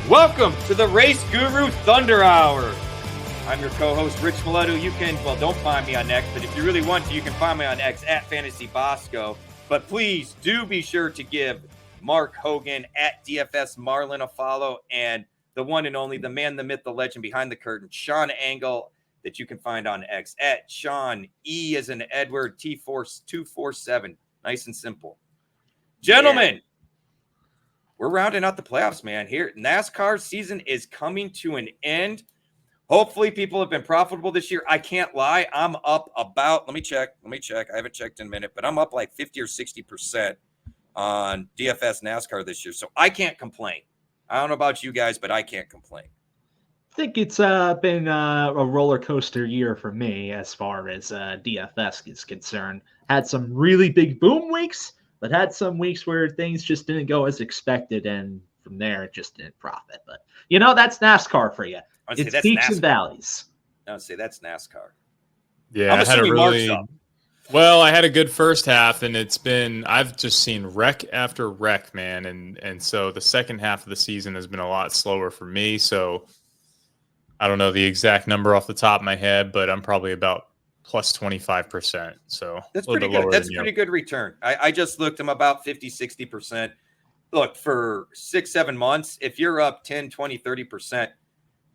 Welcome to the RaceGuru Thunder Hour. I'm your co-host, Rich Maletto. You can, don't find me on X, but if you really want to, you can find me on X at Fantasy Bosco. But please do be sure to give Mark Hogan at DFS Marlin a follow, and the one and only, the man, the myth, the legend behind the curtain, Sean Engel, that you can find on X at Sean E as in Edward T-Force 247. Nice and simple. Gentlemen, we're rounding out the playoffs, man. Here, NASCAR season is coming to an end. Hopefully, people have been profitable this year. I can't lie. I'm up about, let me check. I haven't checked in a minute, but I'm up like 50 or 60% on DFS NASCAR this year. So I can't complain. I don't know about you guys, but I can't complain. I think it's been a roller coaster year for me as far as DFS is concerned. Had some really big boom weeks, but had some weeks where things just didn't go as expected, and from there it just didn't profit. But that's NASCAR for you. It's peaks and valleys. I would say that's NASCAR. Yeah, I had a good first half, and I've just seen wreck after wreck, man, and so the second half of the season has been a lot slower for me. So I don't know the exact number off the top of my head, but I'm probably about plus 25%. So that's pretty good. That's a pretty good return. I just looked. I'm about 50, 60%. Look, for 6-7 months, if you're up 10, 20, 30%,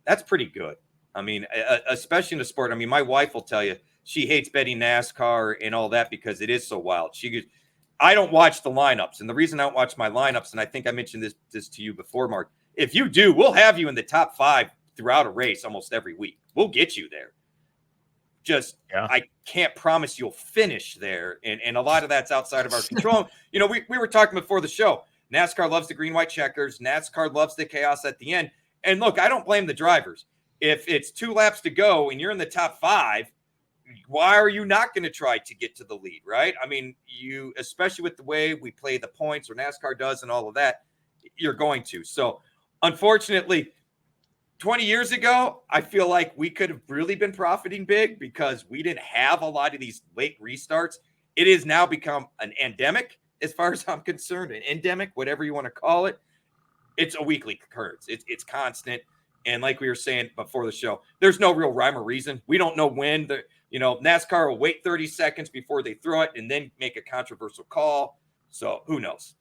that's pretty good. I mean, especially in the sport. I mean, my wife will tell you she hates betting NASCAR and all that because it is so wild. She goes, I don't watch the lineups. And the reason I don't watch my lineups, and I think I mentioned this to you before, Mark, if you do, we'll have you in the top 5 throughout a race almost every week. We'll get you there. I can't promise you'll finish there. And a lot of that's outside of our control. We were talking before the show. NASCAR loves the green, white checkers. NASCAR loves the chaos at the end. And look, I don't blame the drivers. If it's 2 laps to go and you're in the top 5, why are you not going to try to get to the lead, right? I mean, especially with the way we play the points or NASCAR does and all of that, you're going to. So unfortunately, 20 years ago, I feel like we could have really been profiting big because we didn't have a lot of these late restarts. It has now become an endemic, as far as I'm concerned, an endemic, whatever you want to call it. It's a weekly occurrence. It's constant. And like we were saying before the show, there's no real rhyme or reason. We don't know when NASCAR will wait 30 seconds before they throw it and then make a controversial call. So who knows?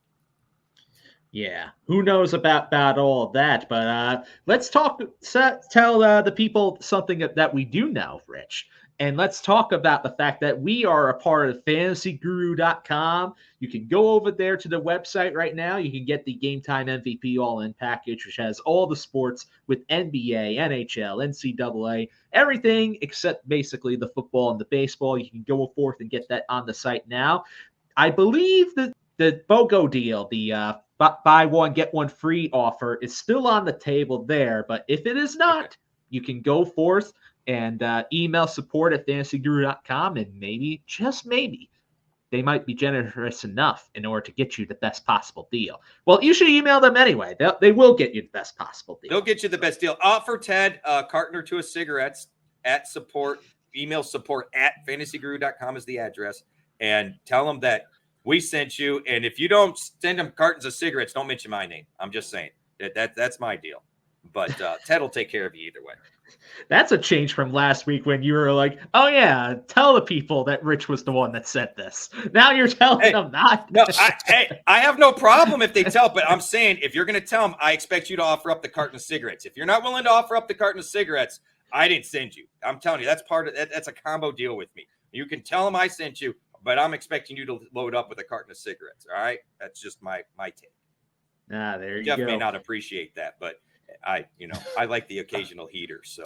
Yeah, who knows about all of that? But let's tell the people something that we do know, Rich. And let's talk about the fact that we are a part of FantasyGuru.com. You can go over there to the website right now. You can get the Game Time MVP All-In package, which has all the sports with NBA, NHL, NCAA, everything except basically the football and the baseball. You can go forth and get that on the site now. I believe that the BOGO deal, the buy one, get one free offer is still on the table there. But if it is not, you can go forth and email support at fantasyguru.com, and maybe, just maybe, they might be generous enough in order to get you the best possible deal. Well, you should email them anyway. They will get you the best possible deal. They'll get you the best deal. Offer Ted a carton or 2 of cigarettes at support. Email support at fantasyguru.com is the address. And tell them that we sent you. And if you don't send them cartons of cigarettes, don't mention my name. I'm just saying. That's my deal. But Ted will take care of you either way. That's a change from last week when you were like, oh, yeah, tell the people that Rich was the one that said this. Now you're telling them not. No, I have no problem if they tell, but I'm saying if you're going to tell them, I expect you to offer up the carton of cigarettes. If you're not willing to offer up the carton of cigarettes, I didn't send you. I'm telling you, that's part of that. That's a combo deal with me. You can tell them I sent you, but I'm expecting you to load up with a carton of cigarettes. All right. That's just my take. There you Jeff go. may not appreciate that, but I like the occasional heater, so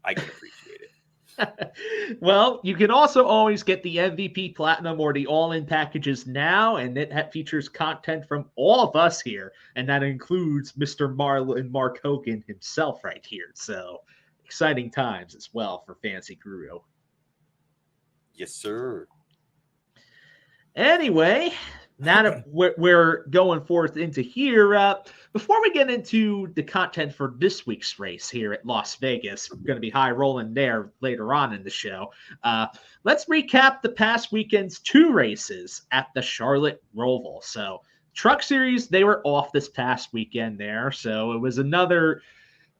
I can appreciate it. Well, you can also always get the MVP Platinum or the All-In packages now, and it features content from all of us here, and that includes Mr. Marlin Mark Hogan himself right here. So exciting times as well for Fantasy Guru. Yes, sir. Anyway, now that we're going forth into here, before we get into the content for this week's race here at Las Vegas, we're going to be high rolling there later on in the show. Let's recap the past weekend's 2 races at the Charlotte Roval. So Truck Series, they were off this past weekend there, so it was another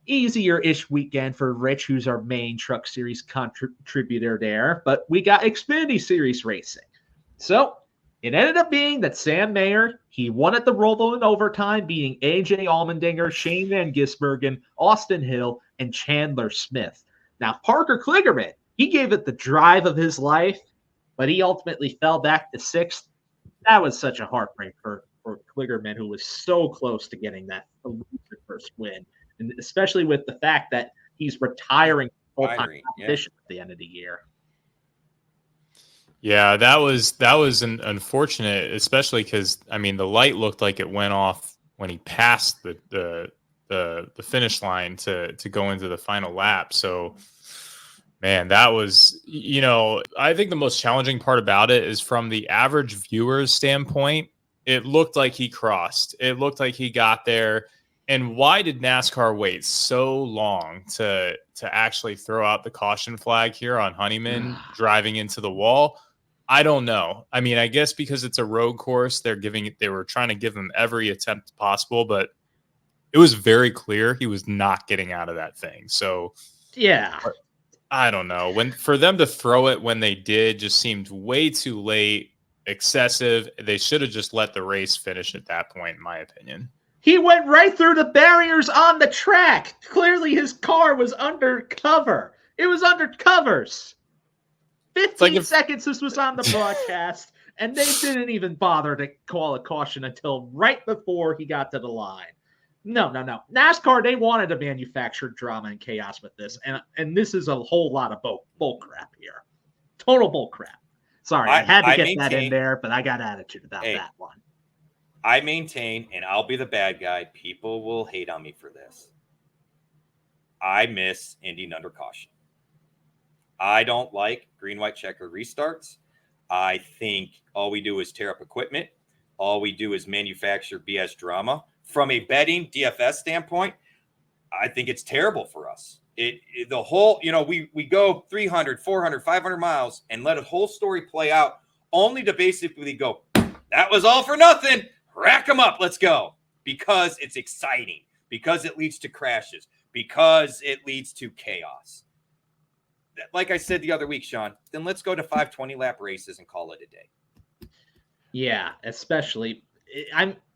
easier-ish weekend for Rich, who's our main Truck Series contributor there. But we got Xfinity Series racing. So it ended up being that Sam Mayer, he won at the Roval in overtime, beating AJ Allmendinger, Shane Van Gisbergen, Austin Hill, and Chandler Smith. Now, Parker Kligerman, he gave it the drive of his life, but he ultimately fell back to 6th. That was such a heartbreak for Kligerman, who was so close to getting that elusive first win. And especially with the fact that he's retiring full-time competition at the end of the year. Yeah, that was an unfortunate, especially because the light looked like it went off when he passed the finish line to go into the final lap. So, man, that was, I think the most challenging part about it is from the average viewer's standpoint. It looked like he crossed. It looked like he got there. And why did NASCAR wait so long to actually throw out the caution flag here on Honeyman driving into the wall? I don't know. I guess because it's a road course, they were trying to give him every attempt possible, but it was very clear he was not getting out of that thing. So yeah, I don't know. For them to throw it when they did just seemed way too late, excessive. They should have just let the race finish at that point, in my opinion. He went right through the barriers on the track. Clearly his car was undercover. It was under covers. 15 seconds this was on the broadcast, and they didn't even bother to call a caution until right before he got to the line. No. NASCAR, they wanted to manufacture drama and chaos with this, and this is a whole lot of bull crap here. Total bull crap. Sorry, I had to get that in there, but I got attitude about that one. I maintain, and I'll be the bad guy, people will hate on me for this. I miss Indy under caution. I don't like green, white checker restarts. I think all we do is tear up equipment. All we do is manufacture BS drama. From a betting DFS standpoint, I think it's terrible for us. The whole, we go 300, 400, 500 miles and let a whole story play out only to basically go, that was all for nothing. Rack them up. Let's go. Because it's exciting. Because it leads to crashes. Because it leads to chaos. Like I said the other week, Sean, then let's go to 520 lap races and call it a day. Yeah, especially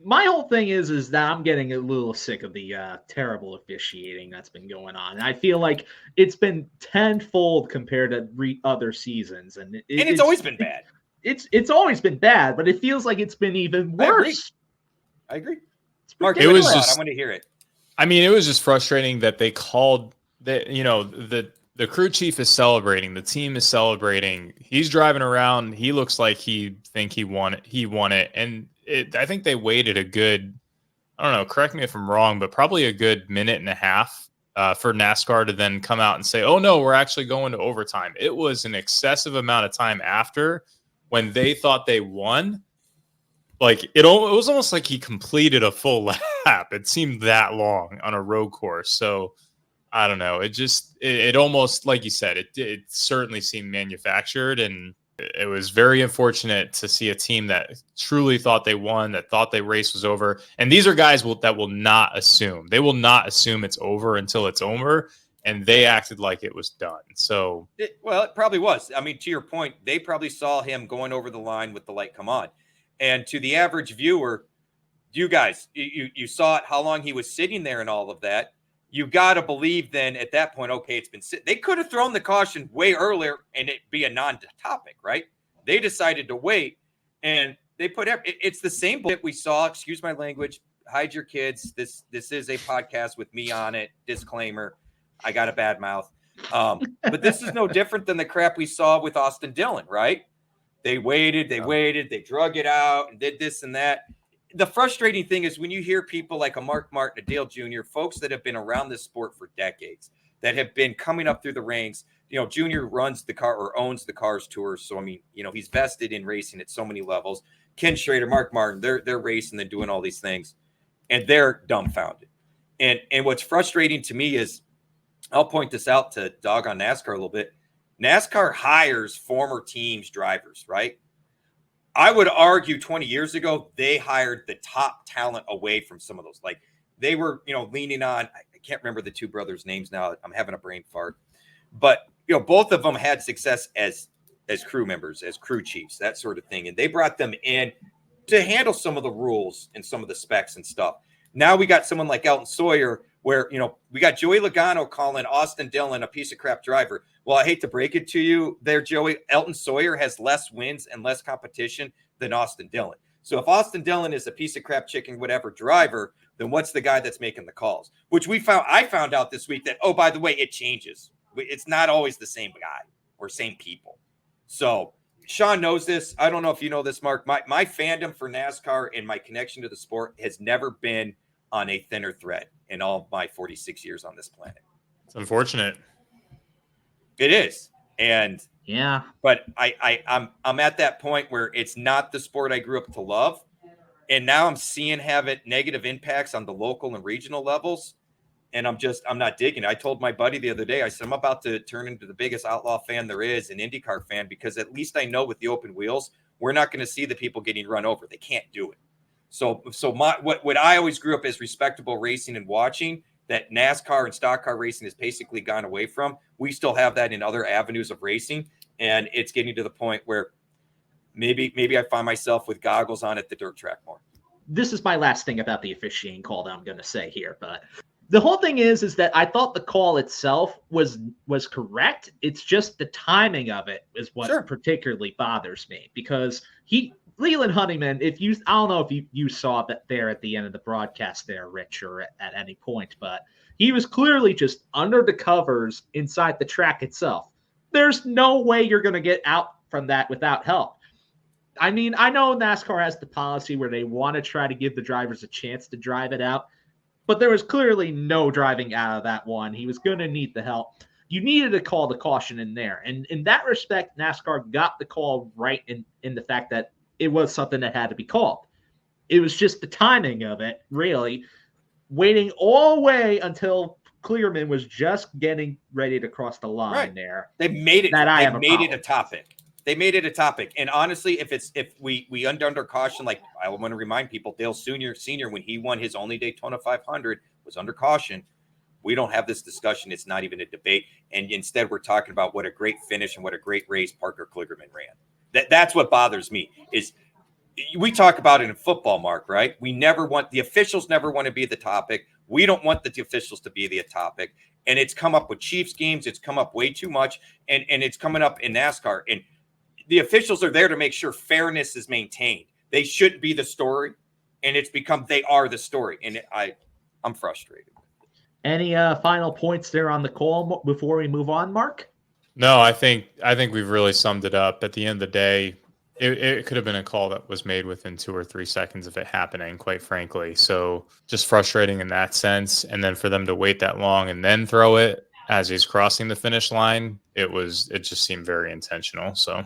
my whole thing is that I'm getting a little sick of the terrible officiating that's been going on. And I feel like it's been tenfold compared to other seasons, and it's always been bad. It's always been bad, but it feels like it's been even worse. I agree. Mark, it was just, I want to hear it. It was just frustrating that they called that. The crew chief is celebrating. The team is celebrating. He's driving around. He looks like he won it. He won it. And I think they waited a good, I don't know, correct me if I'm wrong, but probably a good minute and a half for NASCAR to then come out and say, oh, no, we're actually going to overtime. It was an excessive amount of time after when they thought they won. Like, it was almost like he completed a full lap. It seemed that long on a road course. So, I don't know. It almost, like you said, it certainly seemed manufactured, and it was very unfortunate to see a team that truly thought they won, that thought the race was over. And these are guys that will not assume. They will not assume it's over until it's over, and they acted like it was done. So, it probably was. To your point, they probably saw him going over the line with the light come on. And to the average viewer, you guys, you saw it, how long he was sitting there and all of that. You got to believe then at that point, okay, it's been – they could have thrown the caution way earlier and it be a non-topic, right? They decided to wait, and they put – it's the same bullshit we saw. Excuse my language. Hide your kids. This is a podcast with me on it. Disclaimer. I got a bad mouth. But this is no different than the crap we saw with Austin Dillon, right? They waited, they drug it out and did this and that. The frustrating thing is when you hear people like a Mark Martin, a Dale Jr., folks that have been around this sport for decades, that have been coming up through the ranks. Junior runs the car or owns the Cars Tours. So, he's vested in racing at so many levels. Ken Schrader, Mark Martin, they're racing and doing all these things, and they're dumbfounded. And what's frustrating to me is, I'll point this out to dog on NASCAR a little bit. NASCAR hires former teams drivers, right? I would argue 20 years ago, they hired the top talent away from some of those. Like they were, leaning on, I can't remember the two brothers' names now. I'm having a brain fart. But, both of them had success as crew members, as crew chiefs, that sort of thing. And they brought them in to handle some of the rules and some of the specs and stuff. Now we got someone like Elton Sawyer where, we got Joey Logano calling Austin Dillon a piece of crap driver. Well, I hate to break it to you there, Joey. Elton Sawyer has less wins and less competition than Austin Dillon. So if Austin Dillon is a piece of crap chicken, whatever driver, then what's the guy that's making the calls? Which I found out this week that, oh, by the way, it changes. It's not always the same guy or same people. So Sean knows this. I don't know if you know this, Mark. My fandom for NASCAR and my connection to the sport has never been on a thinner thread in all my 46 years on this planet. It's unfortunate. It is. And yeah, but I'm at that point where it's not the sport I grew up to love. And now I'm seeing have it negative impacts on the local and regional levels. And I'm not digging it. I told my buddy the other day, I said, I'm about to turn into the biggest outlaw fan there is, an IndyCar fan, because at least I know with the open wheels, we're not going to see the people getting run over. They can't do it. So what I always grew up as respectable racing and watching, that NASCAR and stock car racing has basically gone away from. We still have that in other avenues of racing. And it's getting to the point where maybe I find myself with goggles on at the dirt track more. This is my last thing about the officiating call that I'm going to say here, but the whole thing is that I thought the call itself was correct. It's just the timing of it is what particularly bothers me, because Leland Honeyman, I don't know if you saw that there at the end of the broadcast there, Rich, or at any point, but he was clearly just under the covers inside the track itself. There's no way you're going to get out from that without help. I mean, I know NASCAR has the policy where they want to try to give the drivers a chance to drive it out, but there was clearly no driving out of that one. He was going to need the help. You needed to call the caution in there. And in that respect, NASCAR got the call right in the fact that it was something that had to be called. It was just the timing of it, really, waiting all the way until Clearman was just getting ready to cross the line there. They made it. They made it a topic. They made it a topic. And honestly, if we under caution, like I want to remind people, Dale Senior, when he won his only Daytona 500, was under caution. We don't have this discussion. It's not even a debate. And instead, we're talking about what a great finish and what a great race Parker Kligerman ran. That's what bothers me. Is we talk about it in football, Mark, right? The officials never want to be the topic. We don't want the officials to be the topic. And it's come up with Chiefs games. It's come up way too much. And it's coming up in NASCAR. And the officials are there to make sure fairness is maintained. They shouldn't be the story. And it's become they are the story. And I'm frustrated. Any final points there on the call before we move on, Mark? No, I think we've really summed it up. At the end of the day, it could have been a call that was made within 2 or 3 seconds of it happening, quite frankly. So just frustrating in that sense. And then for them to wait that long and then throw it as he's crossing the finish line, it just seemed very intentional. So,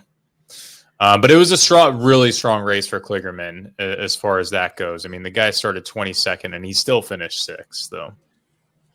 but it was a really strong race for Kligerman as far as that goes. I mean, the guy started 22nd and he still finished 6th, though.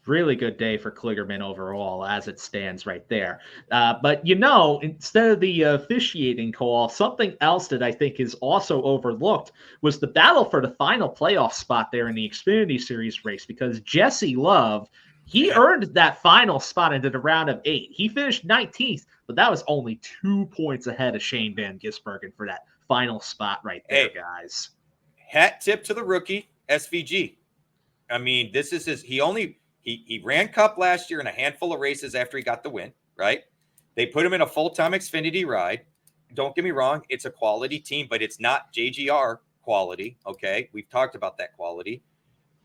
Really good day for Kligerman overall as it stands right there. But, instead of the officiating call, something else that I think is also overlooked was the battle for the final playoff spot there in the Xfinity Series race, because Jesse Love, he earned that final spot into the round of 8. He finished 19th, but that was only 2 points ahead of Shane Van Gisbergen for that final spot right there, guys. Hat tip to the rookie, SVG. I mean, this is He ran Cup last year in a handful of races after he got the win, right? They put him in a full-time Xfinity ride. Don't get me wrong. It's a quality team, but it's not JGR quality, okay? We've talked about that quality.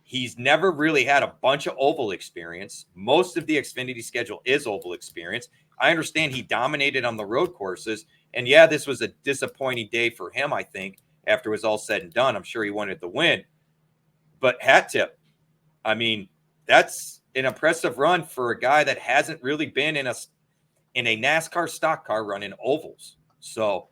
He's never really had a bunch of oval experience. Most of the Xfinity schedule is oval experience. I understand he dominated on the road courses. And, yeah, this was a disappointing day for him, I think, after it was all said and done. I'm sure he wanted the win. But hat tip. I mean, that's an impressive run for a guy that hasn't really been in a NASCAR stock car run in ovals. So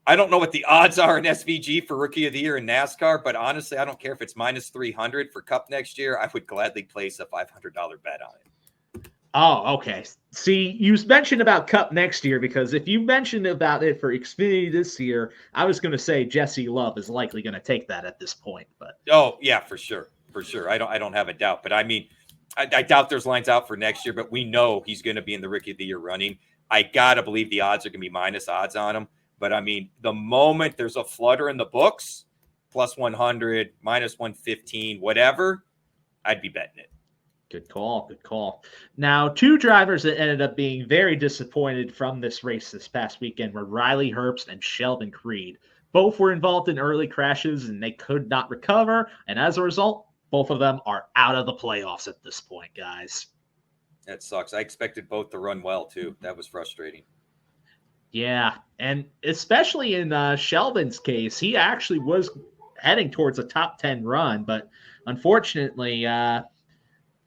I don't know what the odds are in SVG for Rookie of the Year in NASCAR, but honestly, I don't care if it's minus 300 for Cup next year. I would gladly place a $500 bet on it. Oh, okay. See, you mentioned about Cup next year, because if you mentioned about it for Xfinity this year, I was going to say Jesse Love is likely going to take that at this point. But oh yeah, for sure. I don't have a doubt. But I mean, I doubt there's lines out for next year, but we know he's going to be in the Rookie of the Year running. I gotta believe the odds are going to be minus odds on him. But I mean, the moment there's a flutter in the books, plus 100, minus 115, whatever, I'd be betting it. Good call. Good call. Now, two drivers that ended up being very disappointed from this race this past weekend were Riley Herbst and Sheldon Creed. Both were involved in early crashes and they could not recover. And as a result, both of them are out of the playoffs at this point, guys. That sucks. I expected both to run well, too. That was frustrating. Yeah. And especially in Sheldon's case, he actually was heading towards a top 10 run. But unfortunately,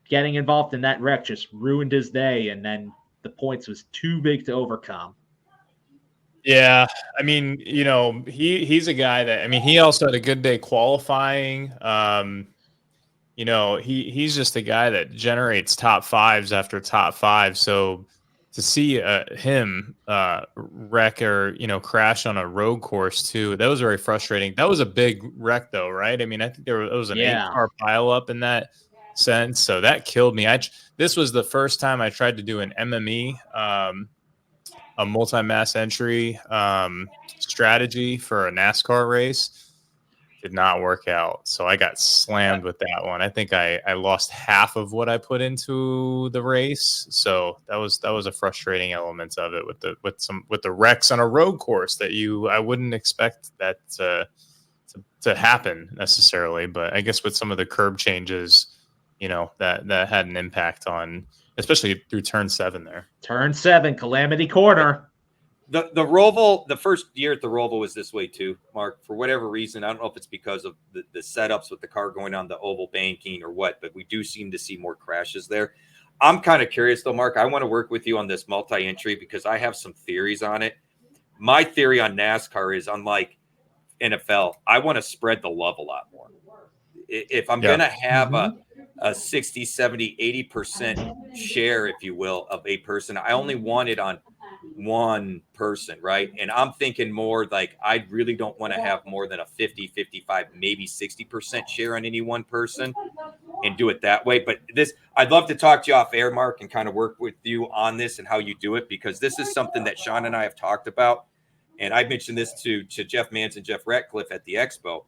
getting involved in that wreck just ruined his day, and then the points was too big to overcome. Yeah, I mean, he's a guy that, I mean, he also had a good day qualifying. He's just a guy that generates top fives after top five. So to see him wreck or crash on a road course too, that was very frustrating. That was a big wreck, though, right? I mean, I think there was an 8-car pileup in that sense, so that killed me. This was the first time I tried to do an MME, a multi-mass entry strategy for a NASCAR race. Did not work out, so I got slammed with that one. I think I lost half of what I put into the race, so that was a frustrating element of it with the wrecks on a road course that I wouldn't expect that to happen necessarily, but I guess with some of the curb changes, that had an impact on, especially through turn 7 there. Turn 7, Calamity Corner. The Roval, the first year at the Roval was this way too, Mark. For whatever reason, I don't know if it's because of the setups with the car going on the oval banking or what, but we do seem to see more crashes there. I'm kind of curious though, Mark. I want to work with you on this multi-entry because I have some theories on it. My theory on NASCAR is, unlike NFL, I want to spread the love a lot more. If I'm going to have a 60, 70, 80% share, if you will, of a person, I only want it on one person, right? And I'm thinking more like I really don't want to have more than a 50, 55, maybe 60% share on any one person and do it that way. But I'd love to talk to you off air, Mark, and kind of work with you on this and how you do it, because this is something that Sean and I have talked about. And I mentioned this to Jeff Mans and Jeff Ratcliffe at the Expo.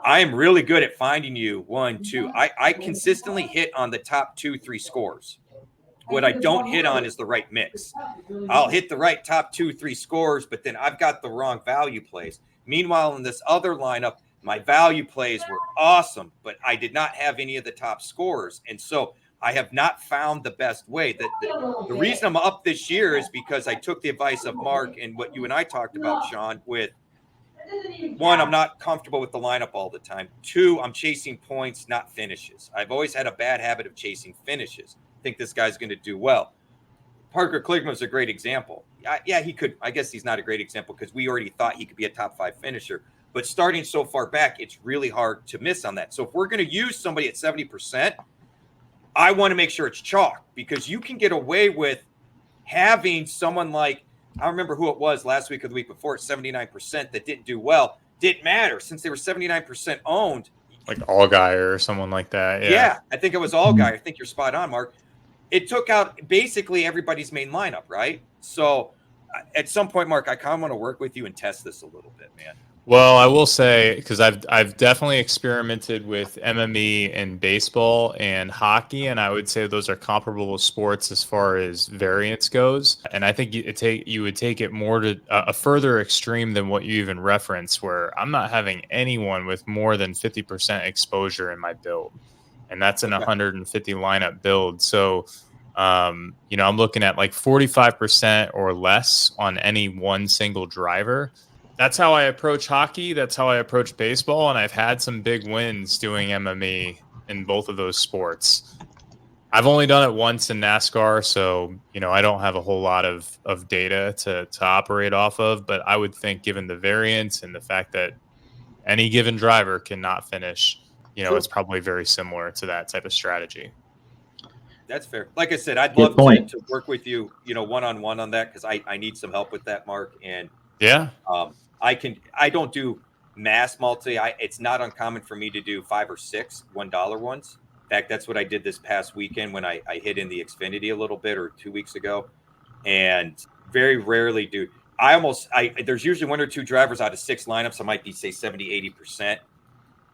I am really good at finding you 1, 2. I consistently hit on the top 2, 3 scores. What I don't hit on is the right mix. I'll hit the right top 2, 3 scores, but then I've got the wrong value plays. Meanwhile, in this other lineup, my value plays were awesome, but I did not have any of the top scores. And so I have not found the best way. The reason I'm up this year is because I took the advice of Mark and what you and I talked about, Sean, with 1, I'm not comfortable with the lineup all the time. 2, I'm chasing points, not finishes. I've always had a bad habit of chasing finishes. I think this guy's going to do well. Parker Kligerman's a great example. Yeah, he could. I guess he's not a great example because we already thought he could be a top 5 finisher. But starting so far back, it's really hard to miss on that. So if we're going to use somebody at 70%, I want to make sure it's chalk, because you can get away with having someone like, I remember who it was last week or the week before at 79% that didn't do well. Didn't matter since they were 79% owned. Like Allgaier or someone like that. Yeah, I think it was Allgaier. I think you're spot on, Mark. It took out basically everybody's main lineup, right? So at some point, Mark, I kind of want to work with you and test this a little bit, man. Well, I will say, because I've definitely experimented with MME in baseball and hockey, and I would say those are comparable sports as far as variance goes. And I think you would take it more to a further extreme than what you even referenced, where I'm not having anyone with more than 50% exposure in my build, and that's an 150 lineup build. So, I'm looking at like 45% or less on any one single driver. That's how I approach hockey. That's how I approach baseball. And I've had some big wins doing MME in both of those sports. I've only done it once in NASCAR, so, I don't have a whole lot of data to operate off of. But I would think, given the variance and the fact that any given driver cannot finish, it's probably very similar to that type of strategy. That's fair. Like I said, I'd love to work with you, one-on-one on that, because I need some help with that, Mark. And yeah, I don't do mass multi. It's not uncommon for me to do 5 or 6 $1 ones. In fact, that's what I did this past weekend when I hit in the Xfinity a little bit, or 2 weeks ago. And very rarely do there's usually 1 or 2 drivers out of 6 lineups. I might be, say, 70-80%.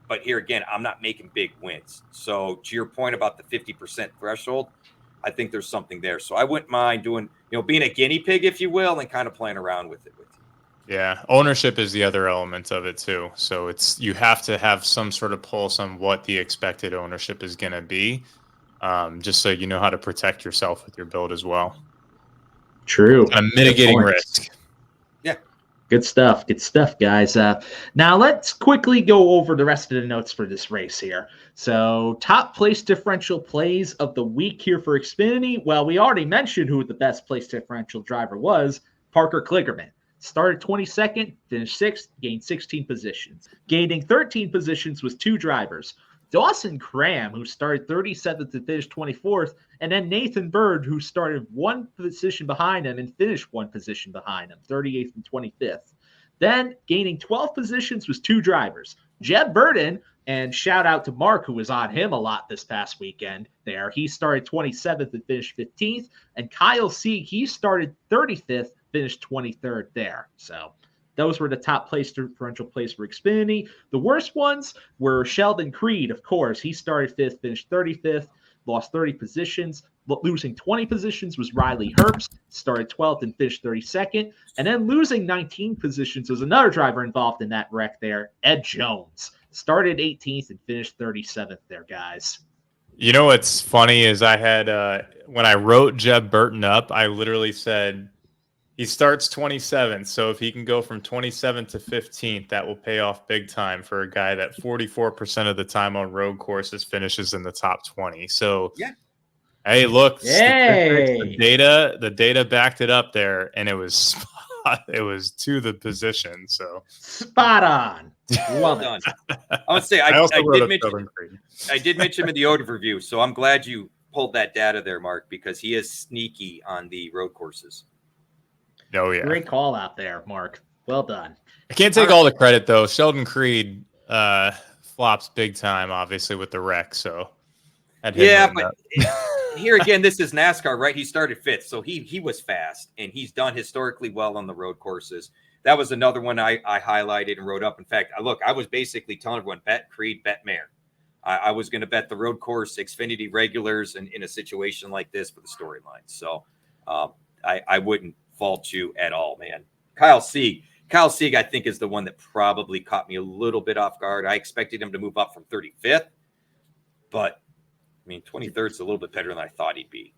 But here again, I'm not making big wins. So to your point about the 50% threshold, I think there's something there. So I wouldn't mind doing, being a guinea pig, if you will, and kind of playing around with it with you. Yeah, ownership is the other element of it too. So you have to have some sort of pulse on what the expected ownership is going to be, just so you know how to protect yourself with your build as well. True. Kind of mitigating risk. Yeah. Good stuff, guys. Now let's quickly go over the rest of the notes for this race here. So top place differential plays of the week here for Xfinity. Well, we already mentioned who the best place differential driver was, Parker Kligerman. Started 22nd, finished 6th, gained 16 positions. Gaining 13 positions was 2 drivers. Dawson Cram, who started 37th and finished 24th, and then Nathan Bird, who started 1 position behind him and finished 1 position behind him, 38th and 25th. Then gaining 12 positions was 2 drivers. Jeb Burton, and shout out to Mark, who was on him a lot this past weekend there. He started 27th and finished 15th. And Kyle Sieg, he started 35th, finished 23rd there. So those were the top place differential plays for Xfinity. The worst ones were Sheldon Creed, of course. He started 5th, finished 35th, lost 30 positions. Losing 20 positions was Riley Herbst, started 12th and finished 32nd. And then losing 19 positions was another driver involved in that wreck there, Ed Jones. Started 18th and finished 37th there, guys. You know what's funny is I had, when I wrote Jeb Burton up, I literally said, he starts 27th, so if he can go from 27th to 15th, that will pay off big time for a guy that 44% of the time on road courses finishes in the top 20. So, yeah. Hey, look, hey. The data backed it up there, and it was to the position. So spot on. Well done. I would say I did mention him in the overview, so I'm glad you pulled that data there, Mark, because he is sneaky on the road courses. Oh, yeah. Great call out there, Mark. Well done. I can't take all the credit, though. Sheldon Creed flops big time, obviously, with the wreck. So, yeah, but here again, this is NASCAR, right? He started 5th, so he was fast, and he's done historically well on the road courses. That was another one I highlighted and wrote up. In fact, I was basically telling everyone, bet Creed, bet Mare. I was going to bet the road course Xfinity regulars in a situation like this for the storyline. So I wouldn't fault you at all, man. Kyle Sieg, I think, is the one that probably caught me a little bit off guard. I expected him to move up from 35th, but I mean, 23rd is a little bit better than I thought he'd be.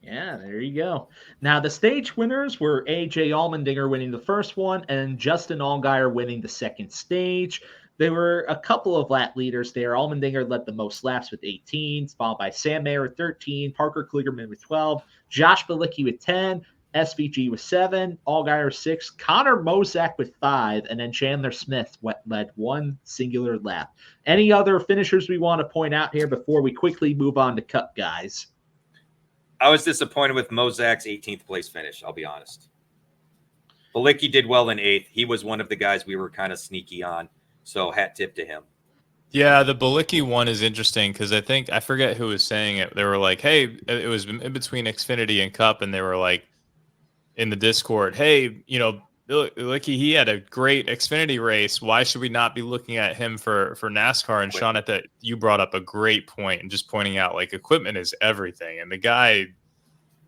Yeah, there you go. Now, the stage winners were A.J. Allmendinger winning the first one and Justin Allgaier winning the second stage. There were a couple of lap leaders there. Allmendinger led the most laps with 18, followed by Sam Mayer with 13, Parker Kligerman with 12, Josh Bilicki with 10, SVG with 7, Allgaier 6, Connor Mozak with 5, and then Chandler Smith led 1 singular lap. Any other finishers we want to point out here before we quickly move on to Cup, guys? I was disappointed with Mozak's 18th place finish, I'll be honest. Bilicki did well in 8th. He was one of the guys we were kind of sneaky on, so hat tip to him. Yeah, the Bilicki one is interesting because I forget who was saying it. They were like, hey, it was in between Xfinity and Cup, and they were like in the Discord, hey, Bilicki, he had a great Xfinity race. Why should we not be looking at him for NASCAR? And Sean, you brought up a great point, and just pointing out, like, equipment is everything. And the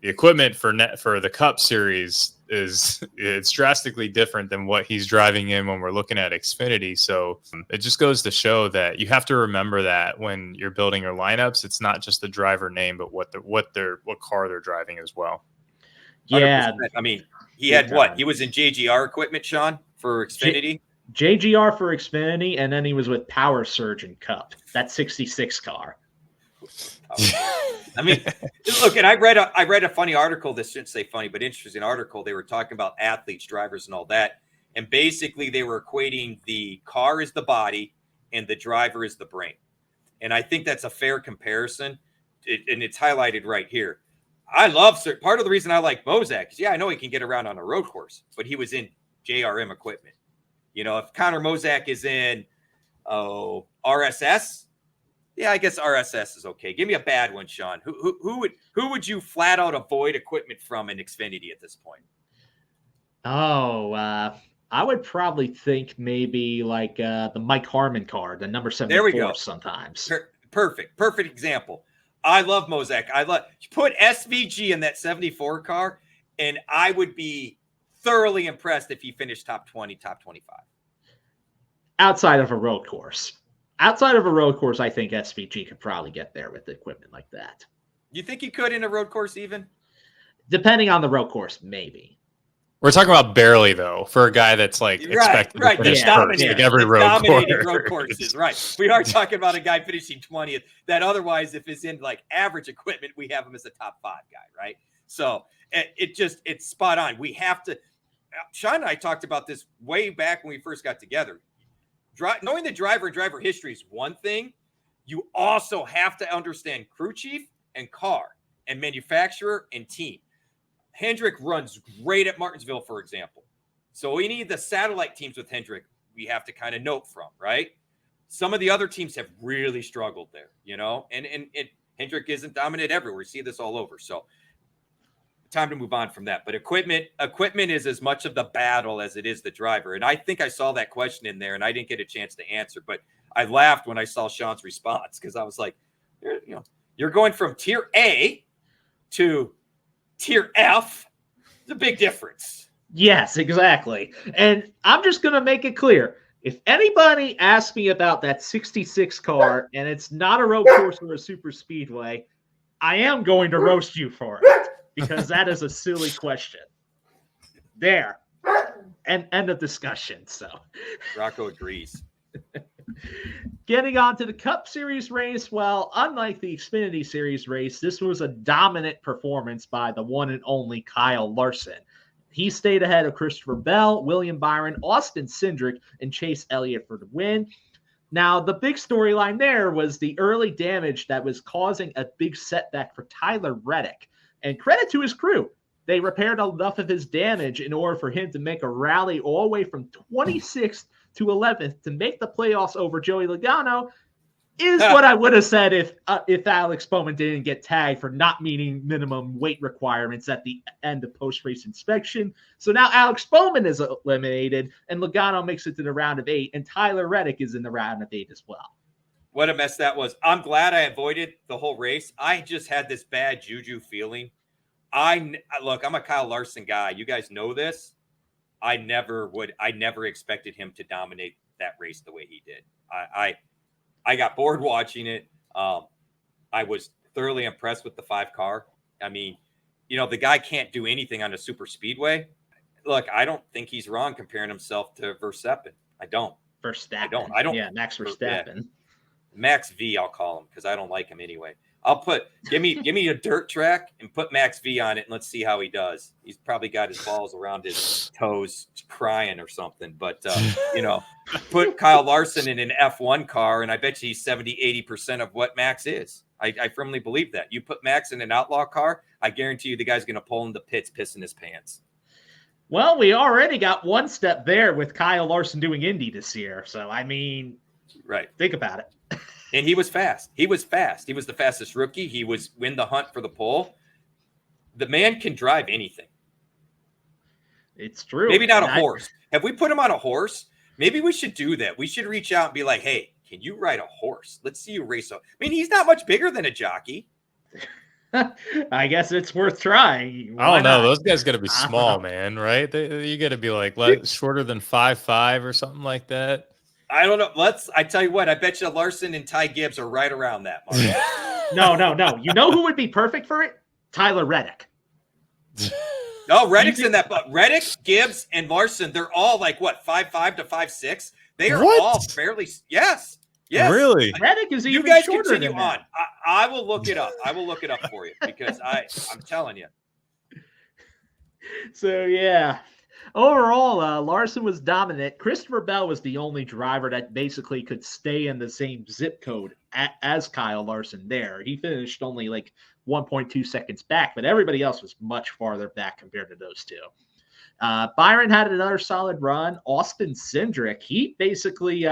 equipment for the Cup Series it's drastically different than what he's driving in when we're looking at Xfinity. So it just goes to show that you have to remember that when you're building your lineups, it's not just the driver name, but what car they're driving as well. Yeah, 100%. I mean, he had what? He was in JGR equipment, Sean, for Xfinity? JGR for Xfinity, and then he was with Power Surge and Cup. That 66 car. I mean, look, and I read a funny article. This shouldn't say funny, but interesting article. They were talking about athletes, drivers, and all that. And basically, they were equating the car as the body and the driver as the brain. And I think that's a fair comparison. and it's highlighted right here. I love part of the reason I like Mozak is, I know he can get around on a road course, but he was in JRM equipment. If Connor Mozak is in RSS, I guess RSS is okay. Give me a bad one, Sean. Who would you flat out avoid equipment from in Xfinity at this point? I would probably think maybe like the Mike Harmon car, the number 74. There we go. Sometimes. Perfect example. I love Mozak. Put SVG in that 74 car, and I would be thoroughly impressed if he finished top 20, top 25. Outside of a road course. I think SVG could probably get there with equipment like that. You think he could in a road course even? Depending on the road course, maybe. We're talking about barely, though, for a guy that's expected to finish first, like every road courses. Right. We are talking about a guy finishing 20th that otherwise, if it's in like average equipment, we have him as a top 5 guy, right? So it's spot on. We have to. Sean and I talked about this way back when we first got together. Knowing the driver history is one thing. You also have to understand crew chief and car and manufacturer and team. Hendrick runs great at Martinsville, for example. So we need the satellite teams with Hendrick we have to kind of note from, right? Some of the other teams have really struggled there, and Hendrick isn't dominant everywhere. We see this all over. So time to move on from that. But equipment is as much of the battle as it is the driver. And I think I saw that question in there and I didn't get a chance to answer, but I laughed when I saw Sean's response because I was like, you're going from tier A to tier F. It's a big difference. Yes, exactly. And I'm just going to make it clear. If anybody asks me about that 66 car and it's not a road course or a super speedway, I am going to roast you for it because that is a silly question. There. And end of discussion. So Rocco agrees. Getting on to the Cup Series race, well, unlike the Xfinity Series race, this was a dominant performance by the one and only Kyle Larson. He stayed ahead of Christopher Bell, William Byron, Austin Cindric, and Chase Elliott for the win. Now, the big storyline there was the early damage that was causing a big setback for Tyler Reddick. And credit to his crew. They repaired enough of his damage in order for him to make a rally all the way from 26th to 11th to make the playoffs over Joey Logano is what I would have said if Alex Bowman didn't get tagged for not meeting minimum weight requirements at the end of post-race inspection. So now Alex Bowman is eliminated and Logano makes it to the round of 8 and Tyler Reddick is in the round of 8 as well. What a mess that was. I'm glad I avoided the whole race. I just had this bad juju feeling. Look, I'm a Kyle Larson guy. You guys know this. I never expected him to dominate that race the way he did. I got bored watching it. I was thoroughly impressed with the 5 car. I mean, the guy can't do anything on a super speedway. Look, I don't think he's wrong comparing himself to Verstappen. I don't. Verstappen. I don't. Yeah, Max Verstappen. Yeah. Max V, I'll call him because I don't like him anyway. Give me a dirt track and put Max V on it and let's see how he does. He's probably got his balls around his toes crying or something. But, put Kyle Larson in an F1 car and I bet you he's 70-80% of what Max is. I firmly believe that. You put Max in an outlaw car, I guarantee you the guy's going to pull in the pits pissing his pants. Well, we already got one step there with Kyle Larson doing Indy this year. So, I mean, right. Think about it. And he was fast. He was the fastest rookie. He was in the hunt for the pole. The man can drive anything. It's true. Maybe not a horse. Have we put him on a horse? Maybe we should do that. We should reach out and be like, hey, can you ride a horse? Let's see you race. I mean, he's not much bigger than a jockey. I guess it's worth trying. I don't know. Those guys got to be small, man, right? You got to be like shorter than 5'5" or something like that. I don't know. I tell you what, I bet you Larson and Ty Gibbs are right around that mark. No. You know who would be perfect for it? Tyler Reddick. No, Reddick's in that. But Reddick, Gibbs, and Larson, they're all like, what, 5'5" to 5'6"? They are all fairly – yes. Really? Reddick is even shorter You guys continue than that. on. I will look it up. I will look it up for you because I'm telling you. So, yeah. Overall, Larson was dominant. Christopher Bell was the only driver that basically could stay in the same zip code as Kyle Larson there. He finished only like 1.2 seconds back, but everybody else was much farther back compared to those two. Byron had another solid run. Austin Cindric, he basically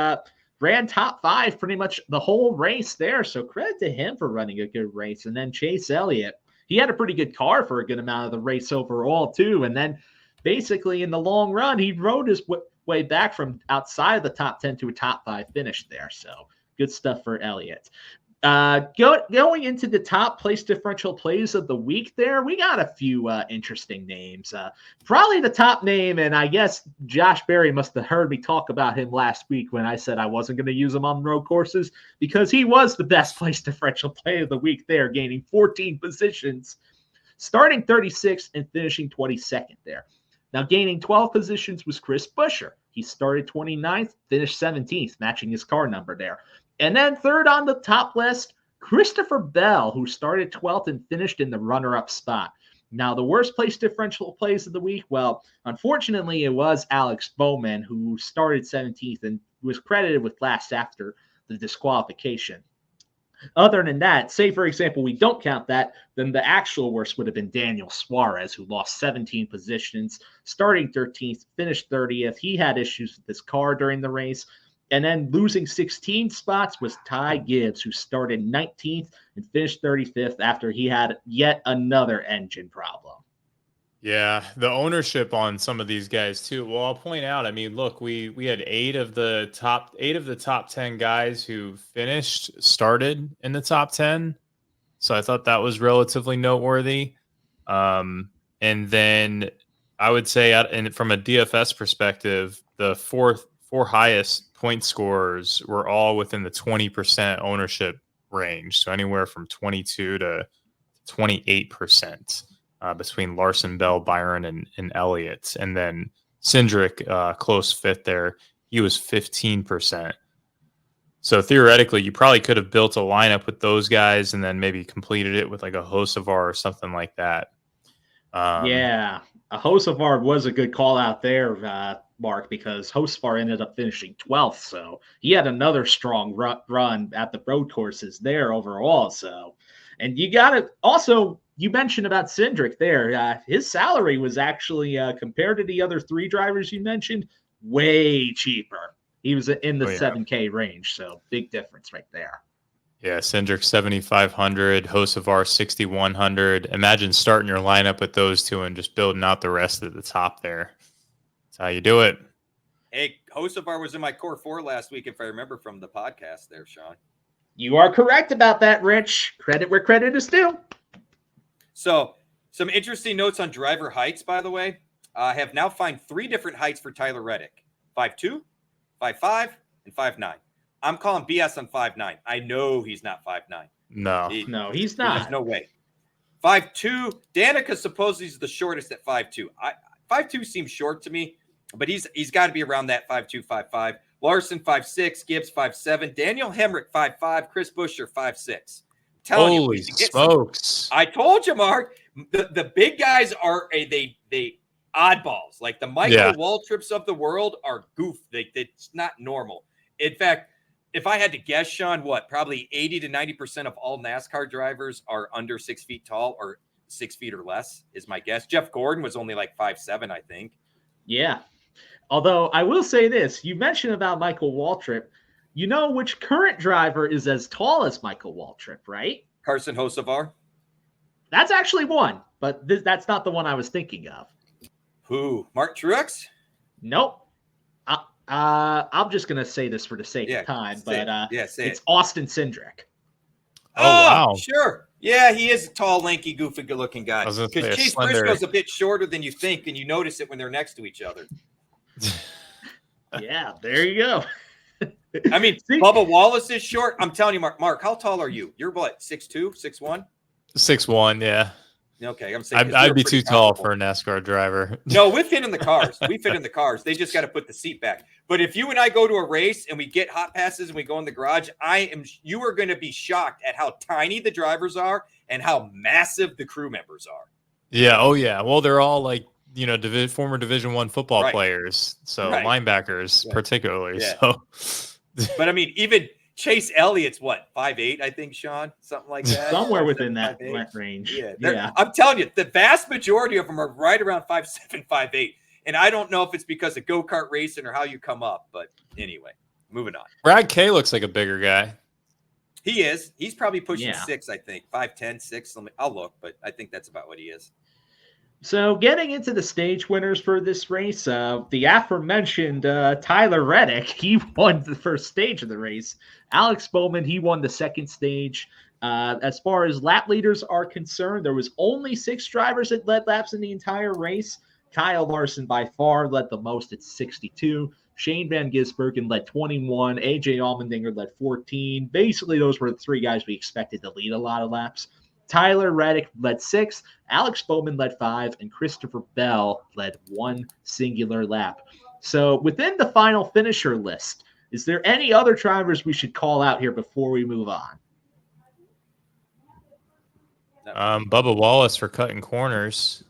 ran top 5 pretty much the whole race there. So credit to him for running a good race. And then Chase Elliott, he had a pretty good car for a good amount of the race overall too. And then basically in the long run, he rode his way back from outside of the top 10 to a top 5 finish there. So good stuff for Elliott. Going into the top place differential plays of the week there, we got a few interesting names. Probably the top name, and I guess Josh Berry must have heard me talk about him last week when I said I wasn't going to use him on road courses, because he was the best place differential play of the week there, gaining 14 positions, starting 36th and finishing 22nd there. Now, gaining 12 positions was Chris Buescher. He started 29th, finished 17th, matching his car number there. And then third on the top list, Christopher Bell, who started 12th and finished in the runner-up spot. Now, the worst place differential plays of the week, well, unfortunately, it was Alex Bowman, who started 17th and was credited with last after the disqualification. Other than that, say, for example, we don't count that, then the actual worst would have been Daniel Suarez, who lost 17 positions, starting 13th, finished 30th. He had issues with his car during the race. And then losing 16 spots was Ty Gibbs, who started 19th and finished 35th after he had yet another engine problem. Yeah, the ownership on some of these guys too. Well, I'll point out, I mean, look, we had 8 of the top 10 guys who started in the top 10. So I thought that was relatively noteworthy. And then I would say, and from a DFS perspective, the four highest point scorers were all within the 20% ownership range. So anywhere from 22 to 28% between Larson, Bell, Byron, and Elliott. And then Cindric, close fifth there. He was 15%. So theoretically, you probably could have built a lineup with those guys and then maybe completed it with like a Hocevar or something like that. Yeah, a Hocevar was a good call out there, Mark, because Hocevar ended up finishing 12th. So he had another strong run at the road courses there overall. So, and you got to also, you mentioned about Cindric there. His salary was actually, compared to the other 3 drivers you mentioned, way cheaper. He was in the 7K range. So big difference right there. Yeah, Cindric 7,500, Hocevar 6,100. Imagine starting your lineup with those two and just building out the rest at the top there. That's how you do it. Hey, Hocevar was in my core 4 last week, if I remember from the podcast there, Sean. You are correct about that, Rich. Credit where credit is due. So, some interesting notes on driver heights, by the way. I have now found 3 different heights for Tyler Reddick. 5'2", 5'5", and 5'9". I'm calling BS on 5'9". I know he's not 5'9". No, he's not. There's no way. 5'2". Danica supposedly is the shortest at 5'2". 5'2" seems short to me, but he's got to be around that 5'2", 5'5". Larson 5'6", Gibbs 5'7", Daniel Hemrick 5'5", Chris Buescher 5'6". Holy smokes! I told you, Mark. The big guys are they oddballs. Like the Michael Waltrips of the world are goof. It's not normal. In fact, if I had to guess, Sean, probably 80 to 90% of all NASCAR drivers are under 6 feet tall or 6 feet or less is my guess. Jeff Gordon was only like 5'7", I think. Yeah. Although I will say this, you mentioned about Michael Waltrip. You know which current driver is as tall as Michael Waltrip, right? Carson Hocevar. That's actually one, but that's not the one I was thinking of. Who? Mark Truex? Nope. I'm just going to say this for the sake of time, but it's Austin Cindric. Oh, wow. Sure. Yeah, he is a tall, lanky, goofy, good-looking guy. Because Chase Briscoe's a bit shorter than you think, and you notice it when they're next to each other. Yeah, there you go. I mean, Bubba Wallace is short. I'm telling you, Mark, how tall are you? You're what, 6'2", 6'1"? 6'1", yeah. Okay, I'm saying I'd be too tall for a NASCAR driver. No, we fit in the cars. They just got to put the seat back. But if you and I go to a race and we get hot passes and we go in the garage, you are going to be shocked at how tiny the drivers are and how massive the crew members are. Yeah. Oh, yeah. Well, they're all like former Division I football players, so linebackers particularly. Yeah. So, but I mean, even Chase Elliott's what, 5'8", I think, Sean, something like that. Somewhere within that range. Yeah. I'm telling you, the vast majority of them are right around 5'7", 5'8", and I don't know if it's because of go-kart racing or how you come up, but anyway, moving on. Brad K looks like a bigger guy. He is. He's probably pushing 6, I think. 5'10", 6. I'll look, but I think that's about what he is. So getting into the stage winners for this race, the aforementioned Tyler Reddick, he won the first stage of the race. Alex Bowman, he won the second stage. As far as lap leaders are concerned, there was only 6 drivers that led laps in the entire race. Kyle Larson by far led the most at 62. Shane Van Gisbergen led 21. AJ Allmendinger led 14. Basically, those were the 3 guys we expected to lead a lot of laps. Tyler Reddick led 6, Alex Bowman led 5, and Christopher Bell led 1 singular lap. So within the final finisher list, is there any other drivers we should call out here before we move on? Bubba Wallace for cutting corners.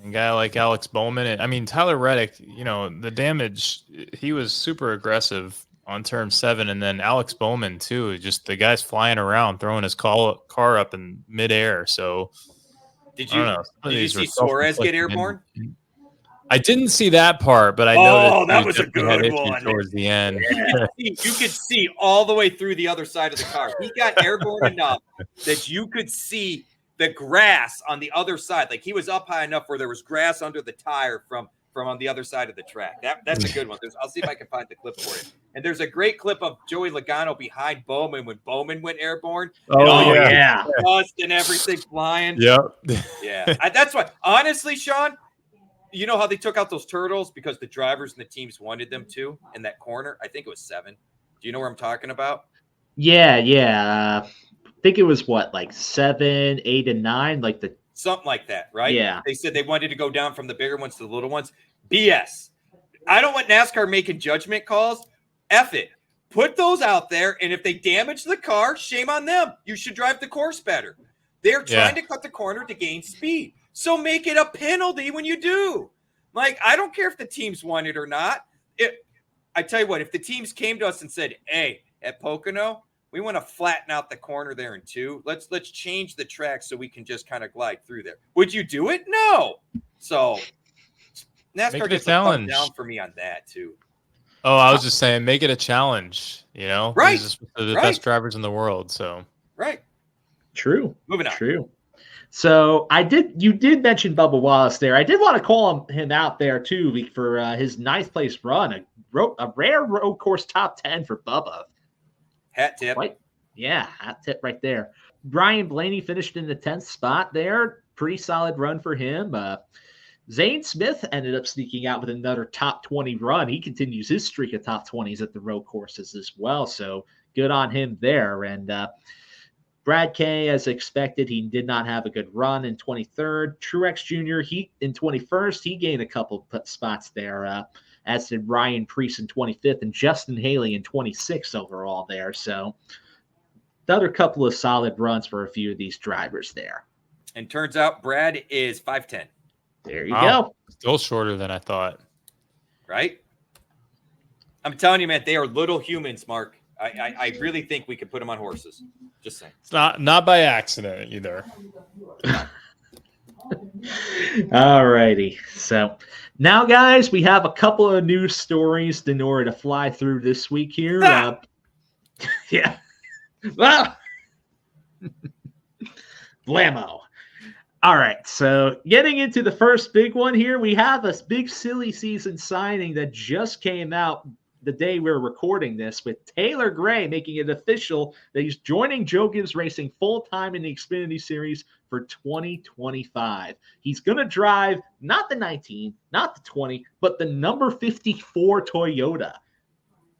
A guy like Alex Bowman. I mean, Tyler Reddick, the damage, he was super aggressive on turn 7, and then Alex Bowman too. Just the guy's flying around, throwing his car up in midair. So, did you see Suarez get airborne? I didn't see that part, but I noticed. That was a good one towards the end. Yeah. You could see all the way through the other side of the car. He got airborne enough that you could see the grass on the other side. Like he was up high enough where there was grass under the tire from on the other side of the track. That's a good one. I'll see if I can find the clip for you. And there's a great clip of Joey Logano behind Bowman when Bowman went airborne. Oh, yeah. Dust and everything flying. Yep. Yeah. That's why, honestly, Sean, you know how they took out those turtles because the drivers and the teams wanted them to in that corner? I think it was 7. Do you know where I'm talking about? Yeah. I think it was like 7, 8, and 9, something like that, right? Yeah. They said they wanted to go down from the bigger ones to the little ones. BS. I don't want NASCAR making judgment calls. F it. Put those out there, and if they damage the car, shame on them. You should drive the course better. They're trying to cut the corner to gain speed. So make it a penalty when you do. I don't care if the teams want it or not. I tell you what, if the teams came to us and said, hey, at Pocono, we want to flatten out the corner there in 2. Let's change the track so we can just kind of glide through there. Would you do it? No. So NASCAR gets a thumb down for me on that too. Oh, I was just saying, make it a challenge. Right? These are the best drivers in the world. So right. True. Moving on. True. So you did mention Bubba Wallace there. I did want to call him out there too for his 9th place run, a rare road course top 10 for Bubba. Hat tip. Hat tip right there. Brian Blaney finished in the 10th spot there. Pretty solid run for him. Zane Smith ended up sneaking out with another top 20 run. He continues his streak of top 20s at the road courses as well. So good on him there. And Brad K, as expected, he did not have a good run in 23rd. Truex Jr., he in 21st, he gained a couple spots there. As did Ryan Preece in 25th and Justin Haley in 26th overall there. So another couple of solid runs for a few of these drivers there. And turns out Brad is 5'10". There you go. Still shorter than I thought. Right? I'm telling you, man, they are little humans, Mark. I really think we could put them on horses. Just saying. It's not by accident either. All righty. So now, guys, we have a couple of news stories in order to fly through this week here. Yeah. Well, blammo. All right. So getting into the first big one here, we have a big silly season signing that just came out the day we're recording this, with Taylor Gray making it official that he's joining Joe Gibbs Racing full-time in the Xfinity Series for 2025. He's going to drive not the 19, not the 20, but the number 54 Toyota.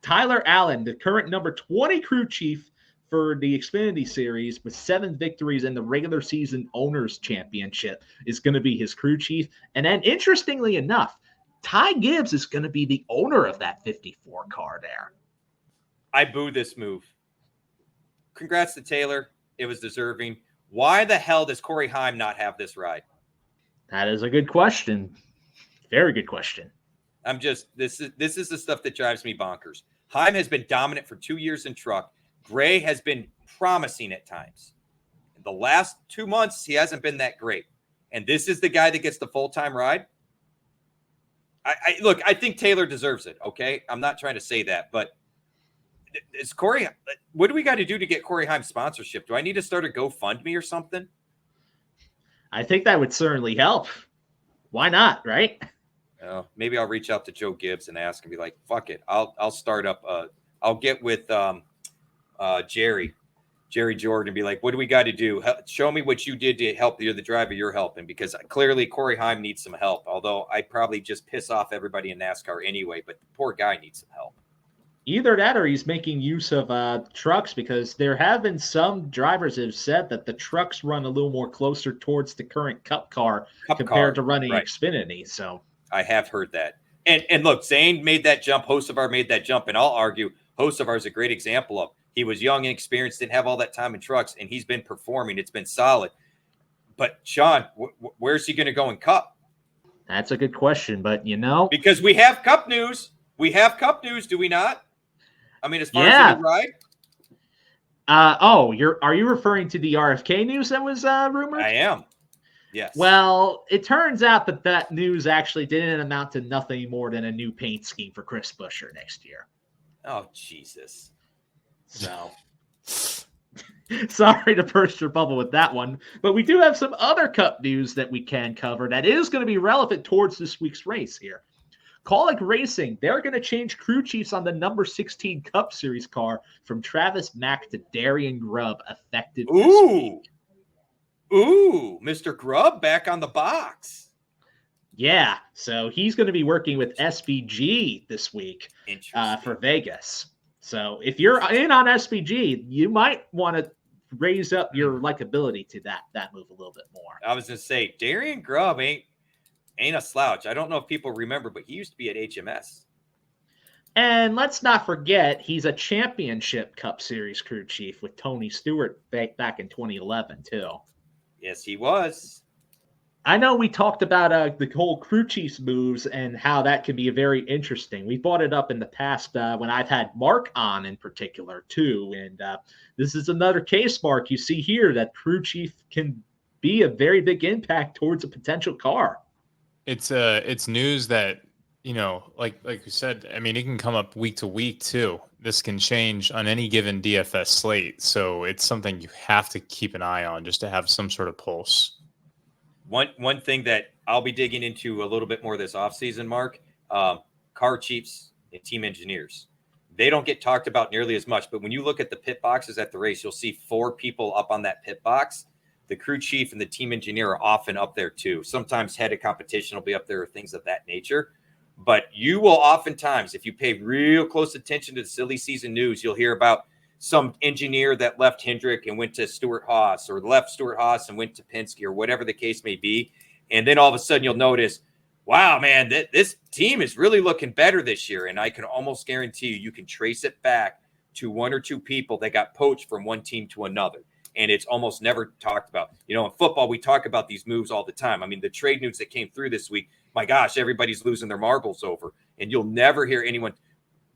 Tyler Allen, the current number 20 crew chief for the Xfinity Series with 7 victories in the regular season owners championship, is going to be his crew chief. And then interestingly enough, Ty Gibbs is going to be the owner of that 54 car there. I boo this move. Congrats to Taylor. It was deserving. Why the hell does Corey Haim not have this ride? That is a good question. Very good question. This is the stuff that drives me bonkers. Heim has been dominant for 2 years in truck. Gray has been promising at times. In the last 2 months, he hasn't been that great. And this is the guy that gets the full-time ride. Look, I think Taylor deserves it. Okay. I'm not trying to say that, but is Corey, what do we got to do to get Corey Heim sponsorship? Do I need to start a GoFundMe or something? I think that would certainly help. Why not? Right. Maybe I'll reach out to Joe Gibbs and ask and be like, fuck it. I'll start up. I'll get with Jerry Jordan and be like, what do we got to do? Show me what you did to help. You're the driver you're helping, because clearly Corey Heim needs some help. Although I probably just piss off everybody in NASCAR anyway, but the poor guy needs some help. Either that or he's making use of trucks, because there have been some drivers that have said that the trucks run a little more closer towards the current Cup car compared to running Xfinity. So I have heard that. And look, Zane made that jump. Hocevar made that jump. And I'll argue Hocevar is a great example of, he was young and experienced, didn't have all that time in trucks, and he's been performing. It's been solid. But Sean, where's he going to go in Cup? That's a good question, but because we have Cup news. We have Cup news, do we not? I mean, as far as the ride. Are you referring to the RFK news that was rumored? I am. Yes. Well, it turns out that news actually didn't amount to nothing more than a new paint scheme for Chris Buescher next year. Oh, Jesus. So, sorry to burst your bubble with that one, but we do have some other Cup news that we can cover that is going to be relevant towards this week's race here. Kaulig Racing, they're going to change crew chiefs on the number 16 Cup Series car from Travis Mack to Darian Grubb, effective this week. Ooh, Mr. Grubb back on the box. Yeah, so he's going to be working with SVG this week for Vegas. So if you're in on SVG, you might want to raise up your likability to that move a little bit more. I was going to say, Darian Grubb ain't a slouch. I don't know if people remember, but he used to be at HMS. And let's not forget, he's a championship Cup Series crew chief with Tony Stewart back in 2011, too. Yes, he was. I know we talked about the whole crew chiefs moves and how that can be very interesting. We brought it up in the past when I've had Mark on in particular, too. And this is another case, Mark. You see here that crew chief can be a very big impact towards a potential car. It's news that, like you said, I mean, it can come up week to week too. This can change on any given DFS slate. So it's something you have to keep an eye on just to have some sort of pulse. One thing that I'll be digging into a little bit more this offseason, Mark, car chiefs and team engineers. They don't get talked about nearly as much, but when you look at the pit boxes at the race, you'll see 4 people up on that pit box. The crew chief and the team engineer are often up there too. Sometimes head of competition will be up there or things of that nature. But you will oftentimes, if you pay real close attention to the silly season news, you'll hear about some engineer that left Hendrick and went to Stewart-Haas, or left Stewart-Haas and went to Penske, or whatever the case may be. And then all of a sudden you'll notice, wow, man, this team is really looking better this year. And I can almost guarantee you can trace it back to 1 or 2 people that got poached from one team to another. And it's almost never talked about. In football, we talk about these moves all the time. I mean, the trade news that came through this week, my gosh, everybody's losing their marbles over. And you'll never hear anyone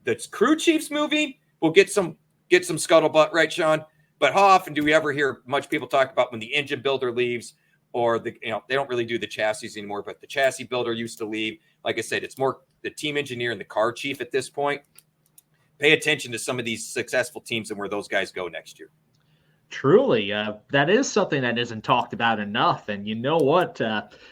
that's crew chiefs moving will get some scuttlebutt, right, Sean? But how often do we ever hear much people talk about when the engine builder leaves, or they don't really do the chassis anymore, but the chassis builder used to leave. Like I said, it's more the team engineer and the car chief at this point. Pay attention to some of these successful teams and where those guys go next year. Truly, that is something that isn't talked about enough. And you know what?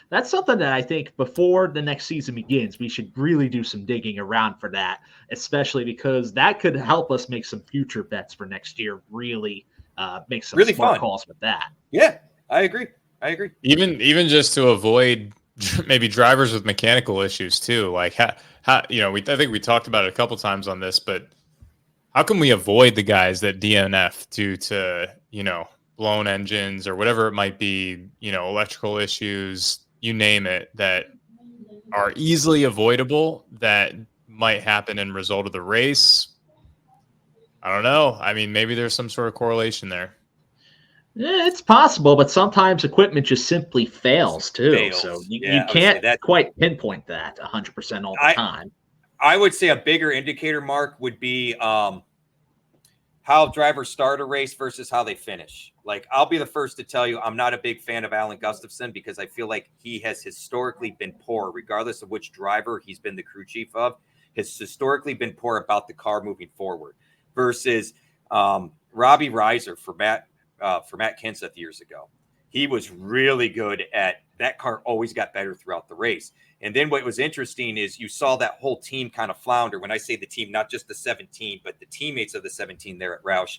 That's something that I think before the next season begins, we should really do some digging around for that, especially because that could help us make some future bets for next year. Really make some really smart calls with that. Yeah, I agree. Even just to avoid maybe drivers with mechanical issues too. Like how I think we talked about it a couple times on this, but how can we avoid the guys that DNF due to, blown engines or whatever it might be, electrical issues, you name it, that are easily avoidable, that might happen in result of the race? I don't know. I mean, maybe there's some sort of correlation there. It's possible, but sometimes equipment just simply fails too. So you can't quite pinpoint that 100% all the time. I would say a bigger indicator, Mark, would be how drivers start a race versus how they finish. Like, I'll be the first to tell you, I'm not a big fan of Alan Gustafson because I feel like he has historically been poor, regardless of which driver he's been the crew chief of, has historically been poor about the car moving forward versus Robbie Reiser for Matt Kenseth years ago. He was really good at that. Car always got better throughout the race. And then what was interesting is you saw that whole team kind of flounder. When I say the team, not just the 17, but the teammates of the 17 there at Roush.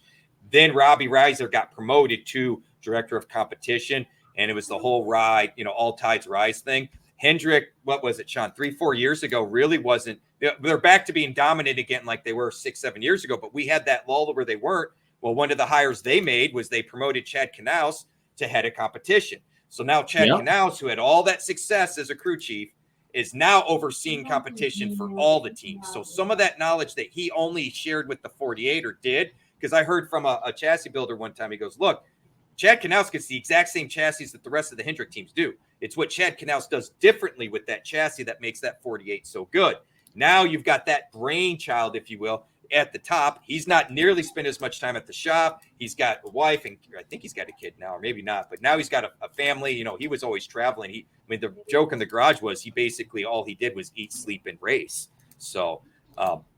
Then Robbie Reiser got promoted to director of competition, and it was the whole ride, all tides rise thing. Hendrick, what was it, Sean, 3-4 years ago, really wasn't. They're back to being dominant again like they were 6-7 years ago, but we had that lull where they weren't. Well, one of the hires they made was they promoted Chad Knaus to head of competition. So now Chad Knaus, who had all that success as a crew chief, is now overseeing competition for all the teams. So some of that knowledge that he only shared with the 48 or did, because I heard from a chassis builder one time, he goes, look, Chad Knaus gets the exact same chassis that the rest of the Hendrick teams do. It's what Chad Knaus does differently with that chassis that makes that 48 so good. Now you've got that brainchild, if you will, at the top. He's not nearly spent as much time at the shop. He's got a wife, and I think he's got a kid now, or maybe not, but now he's got a family. He was always traveling. The joke in the garage was he basically, all he did was eat, sleep, and race. So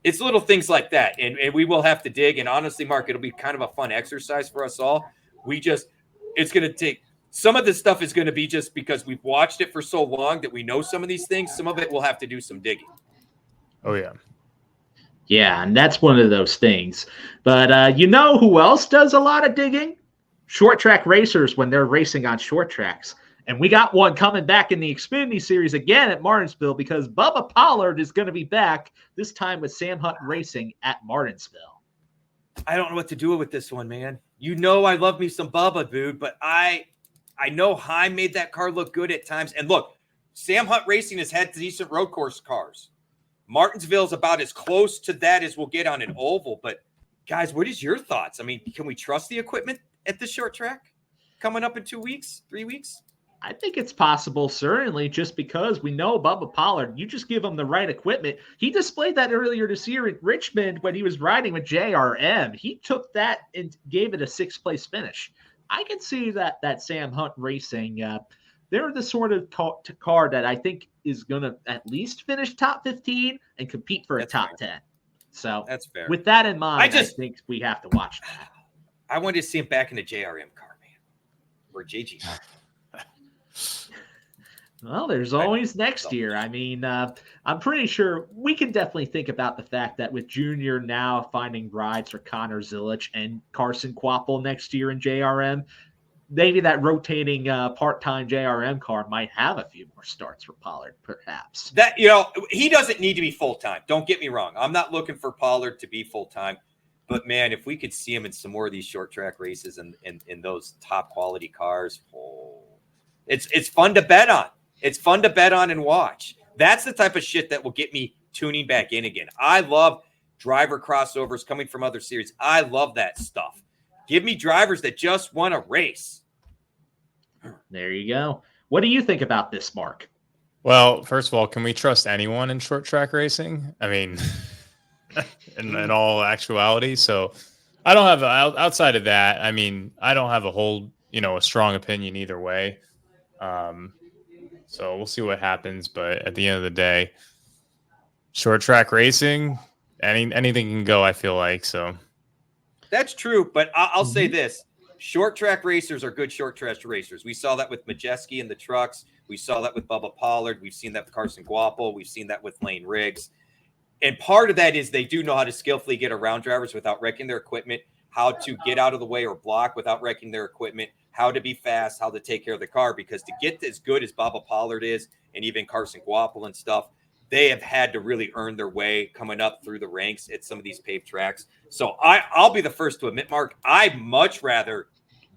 it's little things like that. And we will have to dig. And honestly, Mark, it'll be kind of a fun exercise for us all. It's going to take, some of this stuff is going to be just because we've watched it for so long that we know some of these things. Some of it we'll have to do some digging. Oh, yeah. Yeah, and that's one of those things. But who else does a lot of digging? Short track racers when they're racing on short tracks. And we got one coming back in the Xfinity Series again at Martinsville because Bubba Pollard is going to be back, this time with Sam Hunt Racing at Martinsville. I don't know what to do with this one, man. I love me some Bubba, dude, but I know Heim made that car look good at times. And look, Sam Hunt Racing has had decent road course cars. Martinsville's about as close to that as we'll get on an oval. But, guys, what is your thoughts? I mean, can we trust the equipment at the short track coming up in 2 weeks, 3 weeks? I think it's possible, certainly, just because we know Bubba Pollard. You just give him the right equipment. He displayed that earlier this year at Richmond when he was riding with JRM. He took that and gave it a 6th-place finish. I can see that Sam Hunt Racing, they're the sort of car that I think is going to at least finish top 15 and compete for a top 10. So that's fair. With that in mind, I think we have to watch that. I wanted to see him back in a JRM car, man, or JG. Well, there's always next year. I mean, I'm pretty sure we can definitely think about the fact that with Junior now finding rides for Connor Zilich and Carson Quapple next year in JRM, maybe that rotating part-time JRM car might have a few more starts for Pollard, perhaps. That he doesn't need to be full-time. Don't get me wrong. I'm not looking for Pollard to be full-time. But, man, if we could see him in some more of these short-track races and in those top-quality cars, it's fun to bet on. It's fun to bet on and watch. That's the type of shit that will get me tuning back in again. I love driver crossovers coming from other series. I love that stuff. Give me drivers that just want to race. There you go. What do you think about this, Mark? Well, first of all, can we trust anyone in short track racing? I mean, in all actuality. So I don't have, outside of that, I mean, I don't have a whole, a strong opinion either way. So we'll see what happens. But at the end of the day, short track racing, anything can go, I feel like. So that's true. But I'll say this. Short track racers are good short track racers. We saw that with Majeski and the trucks. We saw that with Bubba Pollard. We've seen that with Carson Guapo. We've seen that with Lane Riggs. And part of that is they do know how to skillfully get around drivers without wrecking their equipment, how to get out of the way or block without wrecking their equipment, how to be fast, how to take care of the car. Because to get as good as Bubba Pollard is, and even Carson Guapo and stuff, they have had to really earn their way coming up through the ranks at some of these paved tracks. So I'll be the first to admit, Mark, I'd much rather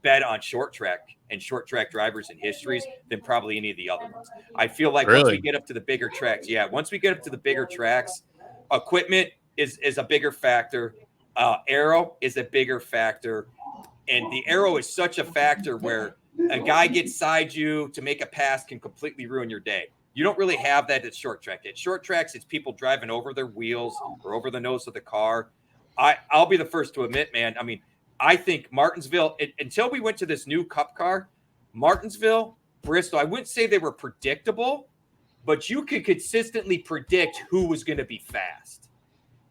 bet on short track and short track drivers in histories than probably any of the other ones. I feel like once we get up to the bigger tracks, equipment is a bigger factor. Aero is a bigger factor. And the arrow is such a factor where a guy gets side you to make a pass can completely ruin your day. You don't really have that at short track. At short tracks, it's people driving over their wheels or over the nose of the car. I'll be the first to admit, man. I mean, I think Martinsville, until we went to this new Cup car, Martinsville, Bristol, I wouldn't say they were predictable, but you could consistently predict who was going to be fast.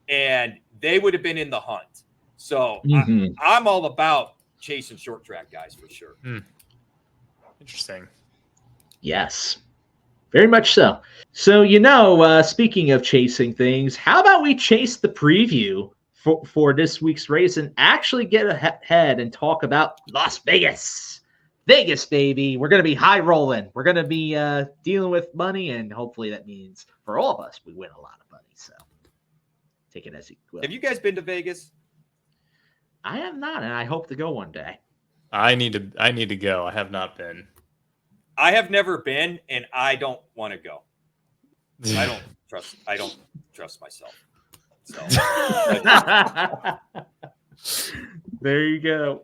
And they would have been in the hunt. So I'm all about chasing short track guys for sure. Interesting. Yes, very much so. So, speaking of chasing things, how about we chase the preview for this week's race and actually get ahead and talk about Las Vegas. Vegas, baby. We're going to be high rolling. We're going to be dealing with money, and hopefully that means for all of us, we win a lot of money. So take it as you will. Have you guys been to Vegas? I have not, and I hope to go one day. I need to go. I have not been. I have never been, and I don't want to go. I don't trust myself. So there you go.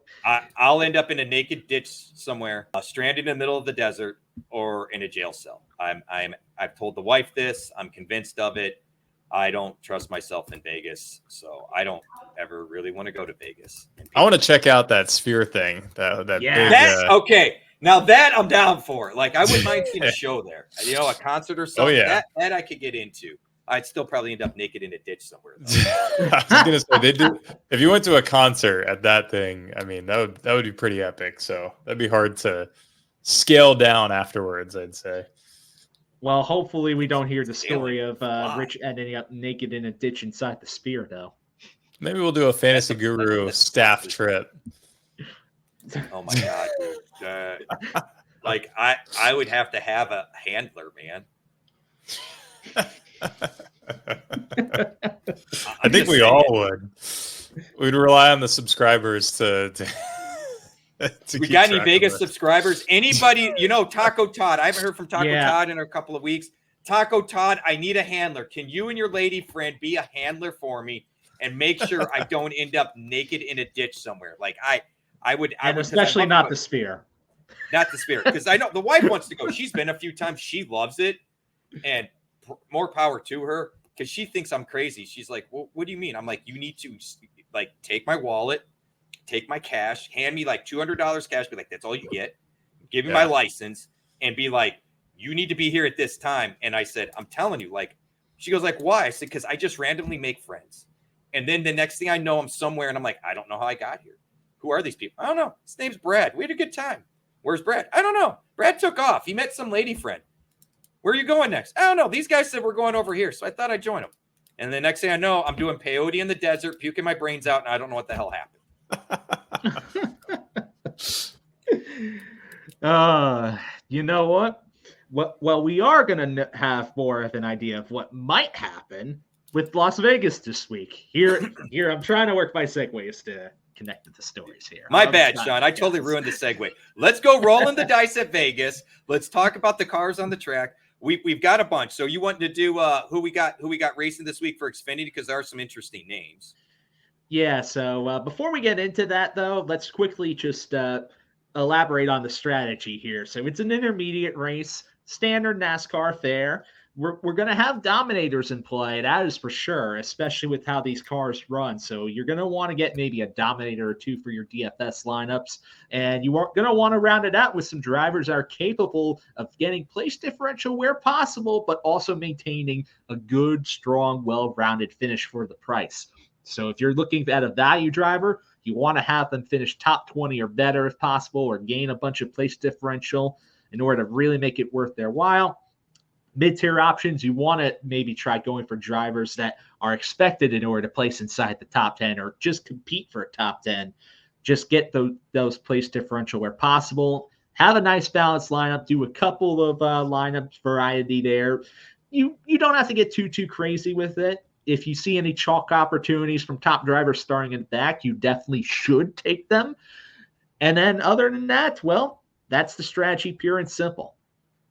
I'll end up in a naked ditch somewhere, stranded in the middle of the desert, or in a jail cell. I've told the wife this. I'm convinced of it. I don't trust myself in Vegas, so I don't ever really want to go to Vegas. I want to check out that Sphere thing. Okay. Now that I'm down for. Like, I wouldn't mind seeing a show there. A concert or something. Oh, yeah. That I could get into. I'd still probably end up naked in a ditch somewhere. I was gonna say they do. If you went to a concert at that thing, I mean that would be pretty epic. So that'd be hard to scale down afterwards, I'd say. Well, hopefully we don't hear the story of Rich ending up naked in a ditch inside the Sphere, though. Maybe we'll do a Fantasy Guru staff trip. Oh my god, dude. Like I would have to have a handler, man. I think we all would. We'd rely on the subscribers to we got any Vegas subscribers? Anybody, Taco Todd. I haven't heard from Taco Todd in a couple of weeks. Taco Todd, I need a handler. Can you and your lady friend be a handler for me and make sure I don't end up naked in a ditch somewhere? Like I would especially not the Sphere. Not the Sphere. Because I know the wife wants to go. She's been a few times. She loves it. And more power to her, because she thinks I'm crazy. She's like, well, what do you mean? I'm like, you need to take my wallet, take my cash, hand me like $200 cash, be like, that's all you get. Give me my license and be like, you need to be here at this time. And I said, I'm telling you, she goes like, why? I said, because I just randomly make friends. And then the next thing I know, I'm somewhere and I'm like, I don't know how I got here. Who are these people? I don't know. His name's Brad. We had a good time. Where's Brad? I don't know. Brad took off. He met some lady friend. Where are you going next? I don't know. These guys said we're going over here, so I thought I'd join them. And the next thing I know, I'm doing peyote in the desert, puking my brains out, and I don't know what the hell happened. You know what? Well, we are going to have more of an idea of what might happen with Las Vegas this week. Here, I'm trying to work my segues to connect to the stories here. My bad, Sean. I totally ruined the segue. Let's go rolling the dice at Vegas. Let's talk about the cars on the track. We've got a bunch. So you want to do who we got racing this week for Xfinity, because there are some interesting names. Yeah. So before we get into that, though, let's quickly just elaborate on the strategy here. So it's an intermediate race, standard NASCAR fare. We're going to have dominators in play. That is for sure, especially with how these cars run. So you're going to want to get maybe a dominator or two for your DFS lineups. And you are going to want to round it out with some drivers that are capable of getting place differential where possible, but also maintaining a good, strong, well-rounded finish for the price. So if you're looking at a value driver, you want to have them finish top 20 or better if possible, or gain a bunch of place differential in order to really make it worth their while. Mid-tier options, you want to maybe try going for drivers that are expected in order to place inside the top 10 or just compete for a top 10. Just get those place differential where possible. Have a nice balanced lineup. Do a couple of lineups variety there. You don't have to get too crazy with it. If you see any chalk opportunities from top drivers starting in the back, you definitely should take them. And then other than that, well, that's the strategy, pure and simple.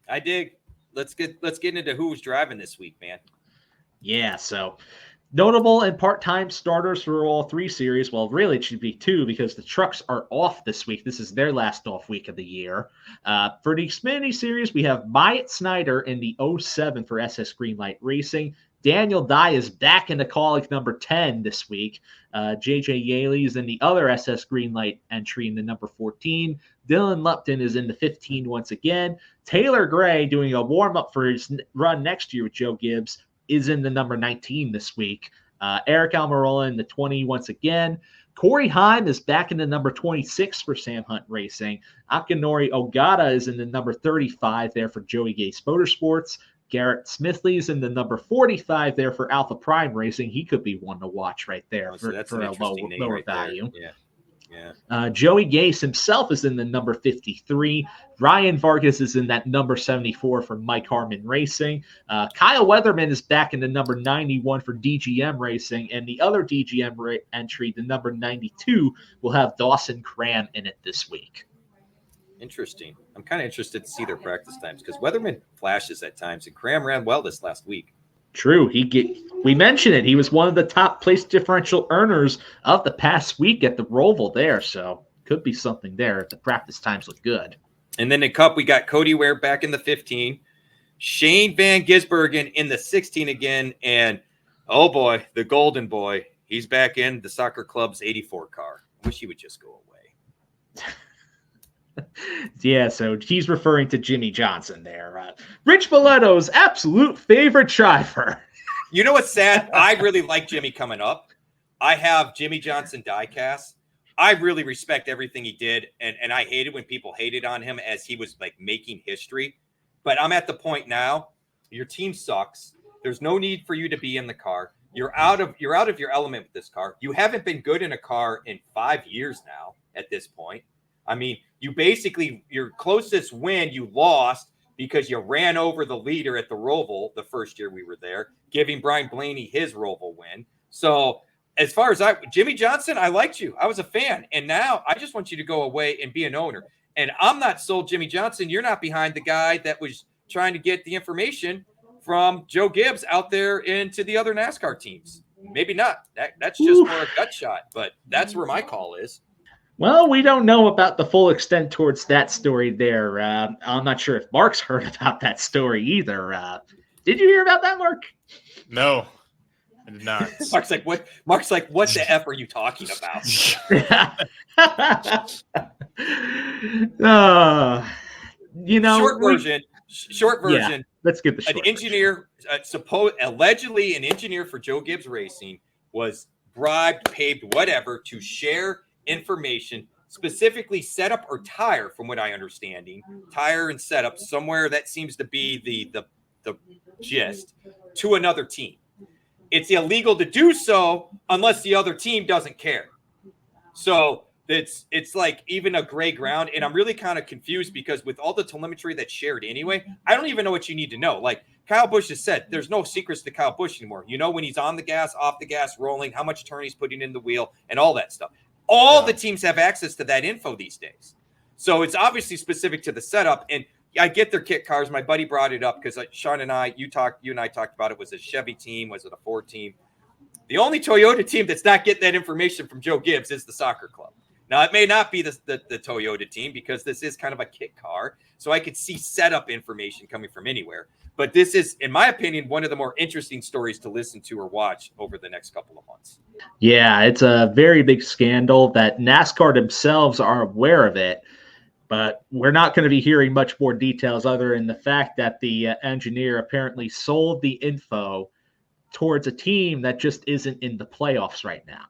I dig. Let's get into who's driving this week, man. Yeah, so Notable and part-time starters for all 3 series. Well, really, it should be 2 because the trucks are off this week. This is their last off week of the year. For the Xfinity Series, we have Myatt Snyder in the 07 for SS Greenlight Racing. Daniel Dye is back in the Kaulig number 10 this week. JJ Yaley is in the other SS Greenlight entry in the number 14. Dylan Lupton is in the 15 once again. Taylor Gray, doing a warm-up for his run next year with Joe Gibbs, is in the number 19 this week. Eric Almirola in the 20 once again. Corey Heim is back in the number 26 for Sam Hunt Racing. Akinori Ogata is in the number 35 there for Joey Gase Motorsports. Garrett Smithley is in the number 45 there for Alpha Prime Racing. He could be one to watch right there for a lower right value. There. Yeah. Joey Gase himself is in the number 53. Ryan Vargas is in that number 74 for Mike Harmon Racing. Kyle Weatherman is back in the number 91 for DGM Racing. And the other DGM entry, the number 92, will have Dawson Cram in it this week. Interesting. I'm kind of interested to see their practice times because Weatherman flashes at times, and Cram ran well this last week. True. We mentioned it. He was one of the top place differential earners of the past week at the Roval there. So could be something there if the practice times look good. And then in Cup, we got Cody Ware back in the 15, Shane Van Gisbergen in the 16 again. And oh boy, the golden boy, he's back in the Soccer Club's 84 car. Wish he would just go away. Yeah, so he's referring to Jimmy Johnson there. Rich Maletto's absolute favorite driver. You know what's sad? I really like Jimmy coming up. I have Jimmy Johnson diecast. I really respect everything he did, and I hated when people hated on him as he was like making history. But I'm at the point now, your team sucks. There's no need for you to be in the car. You're out of your element with this car. You haven't been good in a car in 5 years now at this point. I mean, you basically, your closest win, you lost because you ran over the leader at the Roval the first year we were there, giving Brian Blaney his Roval win. So as far as Jimmy Johnson, I liked you. I was a fan. And now I just want you to go away and be an owner. And I'm not sold, Jimmy Johnson. You're not behind the guy that was trying to get the information from Joe Gibbs out there into the other NASCAR teams. Maybe not. That's just more a gut shot, but that's where my call is. Well, we don't know about the full extent towards that story there. I'm not sure if Mark's heard about that story either. Did you hear about that, Mark? No, I did not. Mark's like, what? Mark's like, what the F are you talking about? Short version. Yeah, let's get the short version. Engineer, allegedly an engineer for Joe Gibbs Racing was bribed, paid, whatever, to share information, specifically setup or tire, from what I understanding, tire and setup, somewhere that seems to be the gist, to another team. It's illegal to do so unless the other team doesn't care. So it's like even a gray ground, and I'm really kind of confused because with all the telemetry that's shared anyway, I don't even know what you need to know. Like Kyle Busch has said, there's no secrets to Kyle Busch anymore. You know when he's on the gas, off the gas, rolling, how much turn he's putting in the wheel, and all that stuff. All the teams have access to that info these days. So it's obviously specific to the setup. And I get their kit cars. My buddy brought it up because Sean and I, you and I talked about it. Was it a Chevy team? Was it a Ford team? The only Toyota team that's not getting that information from Joe Gibbs is the Soccer Club. Now, it may not be the Toyota team because this is kind of a kit car. So I could see setup information coming from anywhere. But this is, in my opinion, one of the more interesting stories to listen to or watch over the next couple of months. Yeah, it's a very big scandal that NASCAR themselves are aware of it. But we're not going to be hearing much more details other than the fact that the engineer apparently sold the info towards a team that just isn't in the playoffs right now.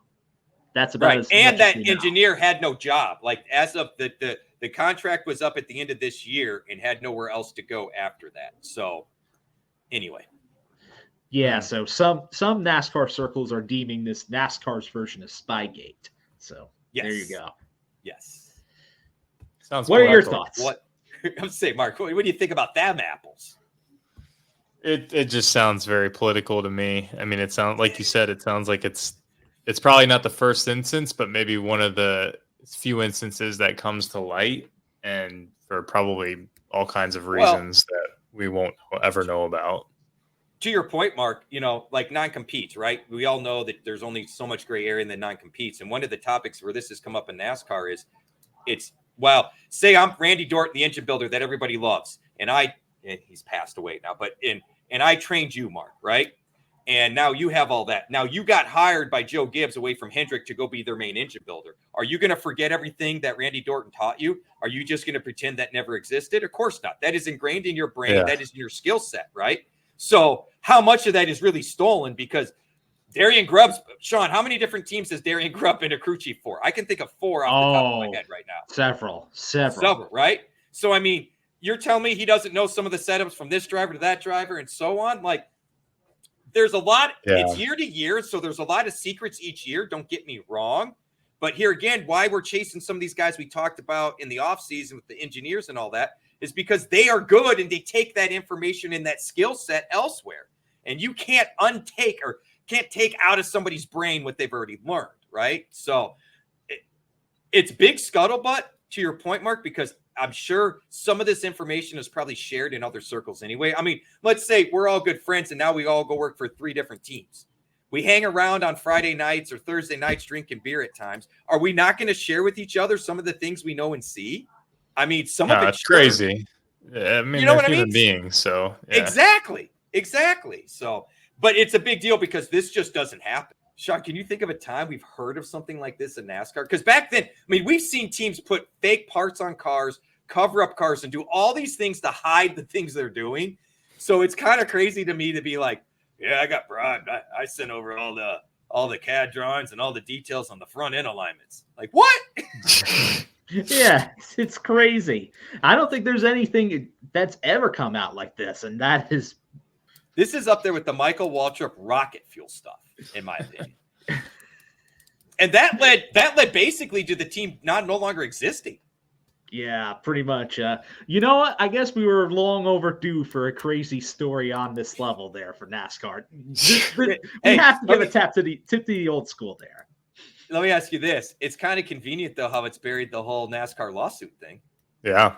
That's about right. As and much that as engineer had no job. Like as of the contract was up at the end of this year and had nowhere else to go after that. So anyway. Yeah, so some NASCAR circles are deeming this NASCAR's version of Spygate. So There you go. Yes. Sounds what are your thoughts? What I'm saying, Mark, what do you think about them apples? It just sounds very political to me. I mean, it sounds like you said, it sounds like it's probably not the first instance, but maybe one of the few instances that comes to light, and for probably all kinds of reasons that we won't ever know about. to your point, Mark, like non-competes, right? We all know that there's only so much gray area in the non-competes. And one of the topics where this has come up in NASCAR is say I'm Randy Dorton, the engine builder that everybody loves. And he's passed away now, and I trained you, Mark, right? And now you have all that. Now you got hired by Joe Gibbs away from Hendrick to go be their main engine builder. Are you going to forget everything that Randy Dorton taught you? Are you just going to pretend that never existed? Of course not. That is ingrained in your brain. Yeah. That is in your skill set, right? So how much of that is really stolen? Because Darian Grubb's, Sean, how many different teams has Darian Grubb been a crew chief for? I can think of 4 off the top of my head right now. Several, right? So, I mean, you're telling me he doesn't know some of the setups from this driver to that driver and so on? Like, there's a lot. Yeah. It's year to year, so there's a lot of secrets each year. Don't get me wrong. But here again, why we're chasing some of these guys we talked about in the offseason with the engineers and all that is because they are good and they take that information and that skill set elsewhere. And you can't can't take out of somebody's brain what they've already learned, right? So it's big scuttlebutt, to your point, Mark, because I'm sure some of this information is probably shared in other circles anyway. I mean, let's say we're all good friends and now we all go work for 3 different teams. We hang around on Friday nights or Thursday nights drinking beer at times. Are we not going to share with each other some of the things we know and see? I mean, some of it's crazy. I mean, they're human beings, so yeah. Exactly. So, but it's a big deal because this just doesn't happen. Sean, can you think of a time we've heard of something like this in NASCAR? Because back then, I mean, we've seen teams put fake parts on cars, cover up cars, and do all these things to hide the things they're doing. So it's kind of crazy to me to be like, yeah, I got bribed. I sent over all the CAD drawings and all the details on the front end alignments. Like, what? Yeah, it's crazy. I don't think there's anything that's ever come out like this, and this is up there with the Michael Waltrip rocket fuel stuff, in my opinion. And that led basically to the team no longer existing. Yeah, pretty much. You know what? I guess we were long overdue for a crazy story on this level there for NASCAR. We have to give a tip to the old school there. Let me ask you this. It's kind of convenient, though, how it's buried the whole NASCAR lawsuit thing. Yeah.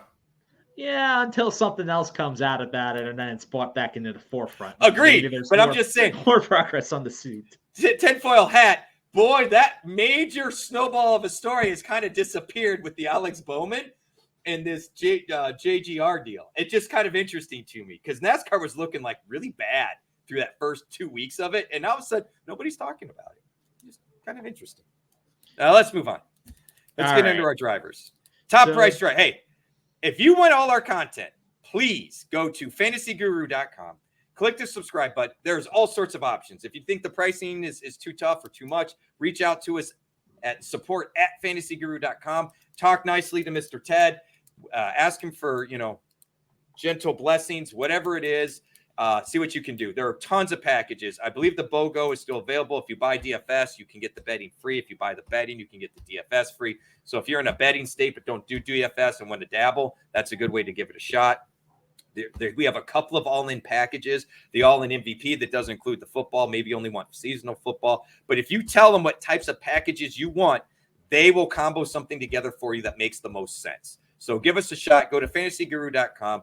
Yeah, until something else comes out about it, and then it's brought back into the forefront. Agreed, but I'm just saying. More progress on the suit. Tinfoil hat. Boy, that major snowball of a story has kind of disappeared with the Alex Bowman and this JGR deal. It's just kind of interesting to me because NASCAR was looking like really bad through that first 2 weeks of it, and all of a sudden, nobody's talking about it. Just kind of interesting. Now, let's move on. Let's get into our drivers. Top price drive. Hey, if you want all our content, please go to fantasyguru.com. Click the subscribe button. There's all sorts of options. If you think the pricing is too tough or too much, reach out to us at support@fantasyguru.com. Talk nicely to Mr. Ted. Ask him for, gentle blessings, whatever it is. See what you can do. There are tons of packages. I believe the BOGO is still available. If you buy DFS, you can get the betting free. If you buy the betting, you can get the DFS free. So if you're in a betting state but don't do DFS and want to dabble, that's a good way to give it a shot. We have a couple of all-in packages. The all-in MVP that doesn't include the football, maybe only want seasonal football. But if you tell them what types of packages you want, they will combo something together for you that makes the most sense. So give us a shot. Go to fantasyguru.com.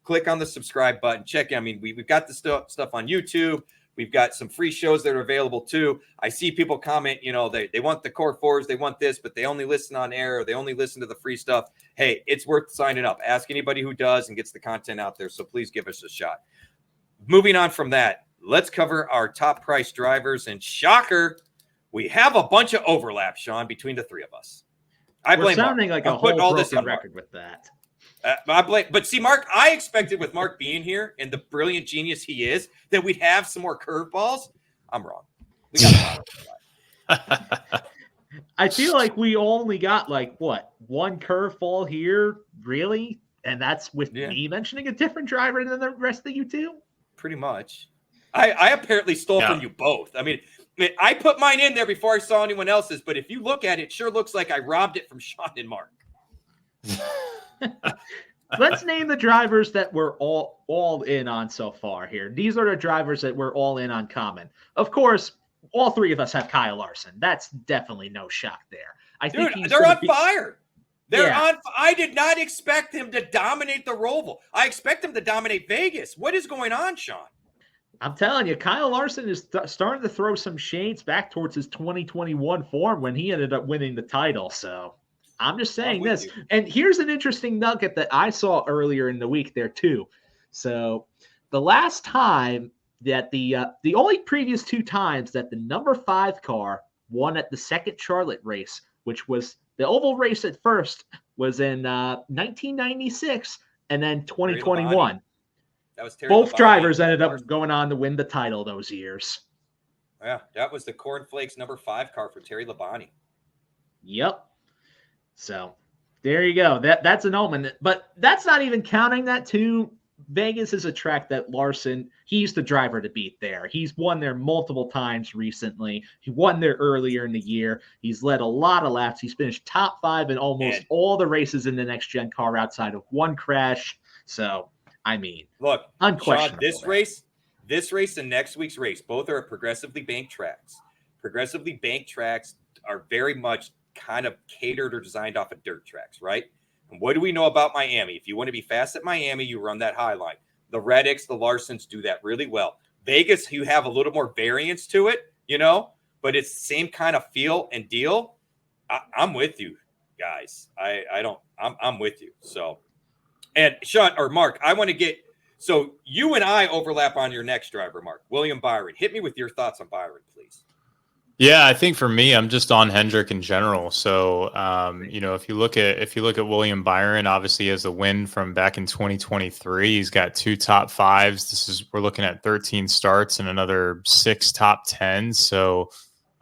Click on the subscribe button. Check in. I mean, we've got the stuff on YouTube. We've got some free shows that are available too. I see people comment, they want the core fours, they want this, but they only listen on air or they only listen to the free stuff. Hey, it's worth signing up. Ask anybody who does and gets the content out there. So please give us a shot. Moving on from that, let's cover our top price drivers. And shocker, we have a bunch of overlap, Sean, between the three of us. We're sounding like a whole broken record with that. But see, Mark, I expected with Mark being here and the brilliant genius he is that we'd have some more curveballs. I'm wrong. We got I feel like we only got one curveball here, really, and that's with me mentioning a different driver than the rest of you two. Pretty much. I apparently stole from you both. I mean, I put mine in there before I saw anyone else's, but if you look at it, sure looks like I robbed it from Sean and Mark. Let's name the drivers that we're all in on so far here. These are the drivers that we're all in on common. Of course, all three of us have Kyle Larson. That's definitely no shock there. They're on fire. I did not expect him to dominate the Roval. I expect him to dominate Vegas. What is going on, Sean? I'm telling you, Kyle Larson is starting to throw some shades back towards his 2021 form when he ended up winning the title. So I'm just saying this. And here's an interesting nugget that I saw earlier in the week there too. So the last time that the only previous 2 times that the number 5 car won at the second Charlotte race, which was the oval race at first, was in 1996 and then 2021. That was Terry Both Labonte. drivers ended up going on to win the title those years. Yeah, that was the Cornflakes number 5 car for Terry Labonte. Yep. So there you go. That's an omen. But that's not even counting that too. Vegas is a track that Larson, he's the driver to beat there. He's won there multiple times recently. He won there earlier in the year. He's led a lot of laps. He's finished top 5 in almost all the races in the next gen car outside of one crash. So I mean, look, unquestionable. Sean, this race and next week's race, both are progressively banked tracks. Progressively banked tracks are very much kind of catered or designed off of dirt tracks, right? And what do we know about Miami? If you want to be fast at Miami, you run that high line. The Reddicks, the Larsons do that really well. Vegas, you have a little more variance to it, but it's the same kind of feel and deal. I'm with you guys. I'm with you. So. And Sean or Mark, I want to so you and I overlap on your next driver, Mark, William Byron. Hit me with your thoughts on Byron, please. Yeah, I think for me, I'm just on Hendrick in general. So, if you look at William Byron, obviously he has a win from back in 2023. He's got 2 top 5s. We're looking at 13 starts and another 6 top 10s. So,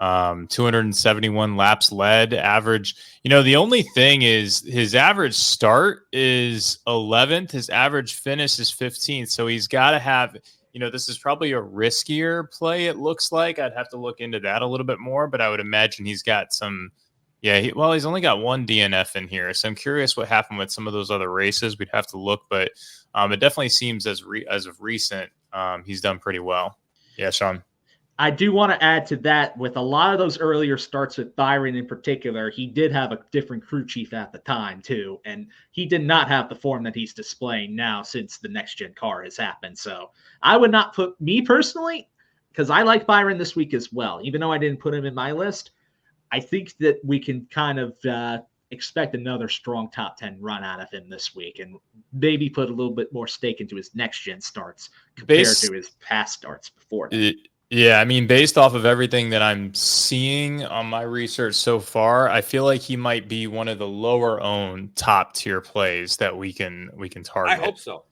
271 laps led, average. The only thing is his average start is 11th. His average finish is 15th. So he's got to have, this is probably a riskier play. It looks like I'd have to look into that a little bit more, but I would imagine he's got some. Yeah, he's only got 1 DNF in here. So I'm curious what happened with some of those other races. We'd have to look, but it definitely seems as of recent, he's done pretty well. Yeah, Sean. I do want to add to that with a lot of those earlier starts with Byron in particular, he did have a different crew chief at the time too. And he did not have the form that he's displaying now since the next gen car has happened. So I would not put me personally, because I like Byron this week as well. Even though I didn't put him in my list, I think that we can kind of expect another strong top 10 run out of him this week and maybe put a little bit more stake into his next gen starts compared to his past starts before that. Yeah, I mean, based off of everything that I'm seeing on my research so far, I feel like he might be one of the lower owned top tier plays that we can target. I hope so.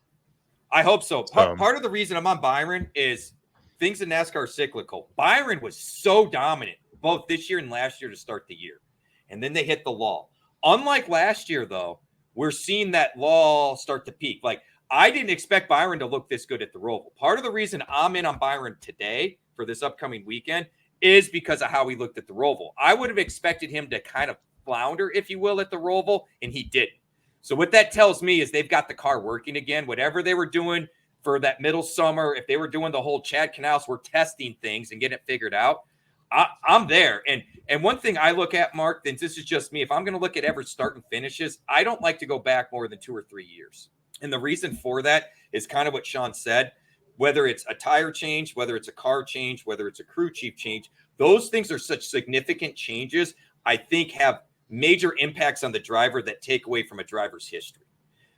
Part of the reason I'm on Byron is things in NASCAR are cyclical. Byron was so dominant both this year and last year to start the year, and then they hit the lull. Unlike last year, though, we're seeing that lull start to peak. Like, I didn't expect Byron to look this good at the Roval. Part of the reason I'm in on Byron today for this upcoming weekend is because of how he looked at the Roval. I would have expected him to kind of flounder, if you will, at the Roval, and he didn't. So what that tells me is they've got the car working again. Whatever they were doing for that middle summer, if they were doing the whole Chad Canals, we're testing things and getting it figured out. I'm there. And one thing I look at, Mark, then this is just me. If I'm going to look at average start and finishes, I don't like to go back more than 2 or 3 years. And the reason for that is kind of what Sean said. Whether it's a tire change, whether it's a car change, whether it's a crew chief change, those things are such significant changes, I think have major impacts on the driver that take away from a driver's history.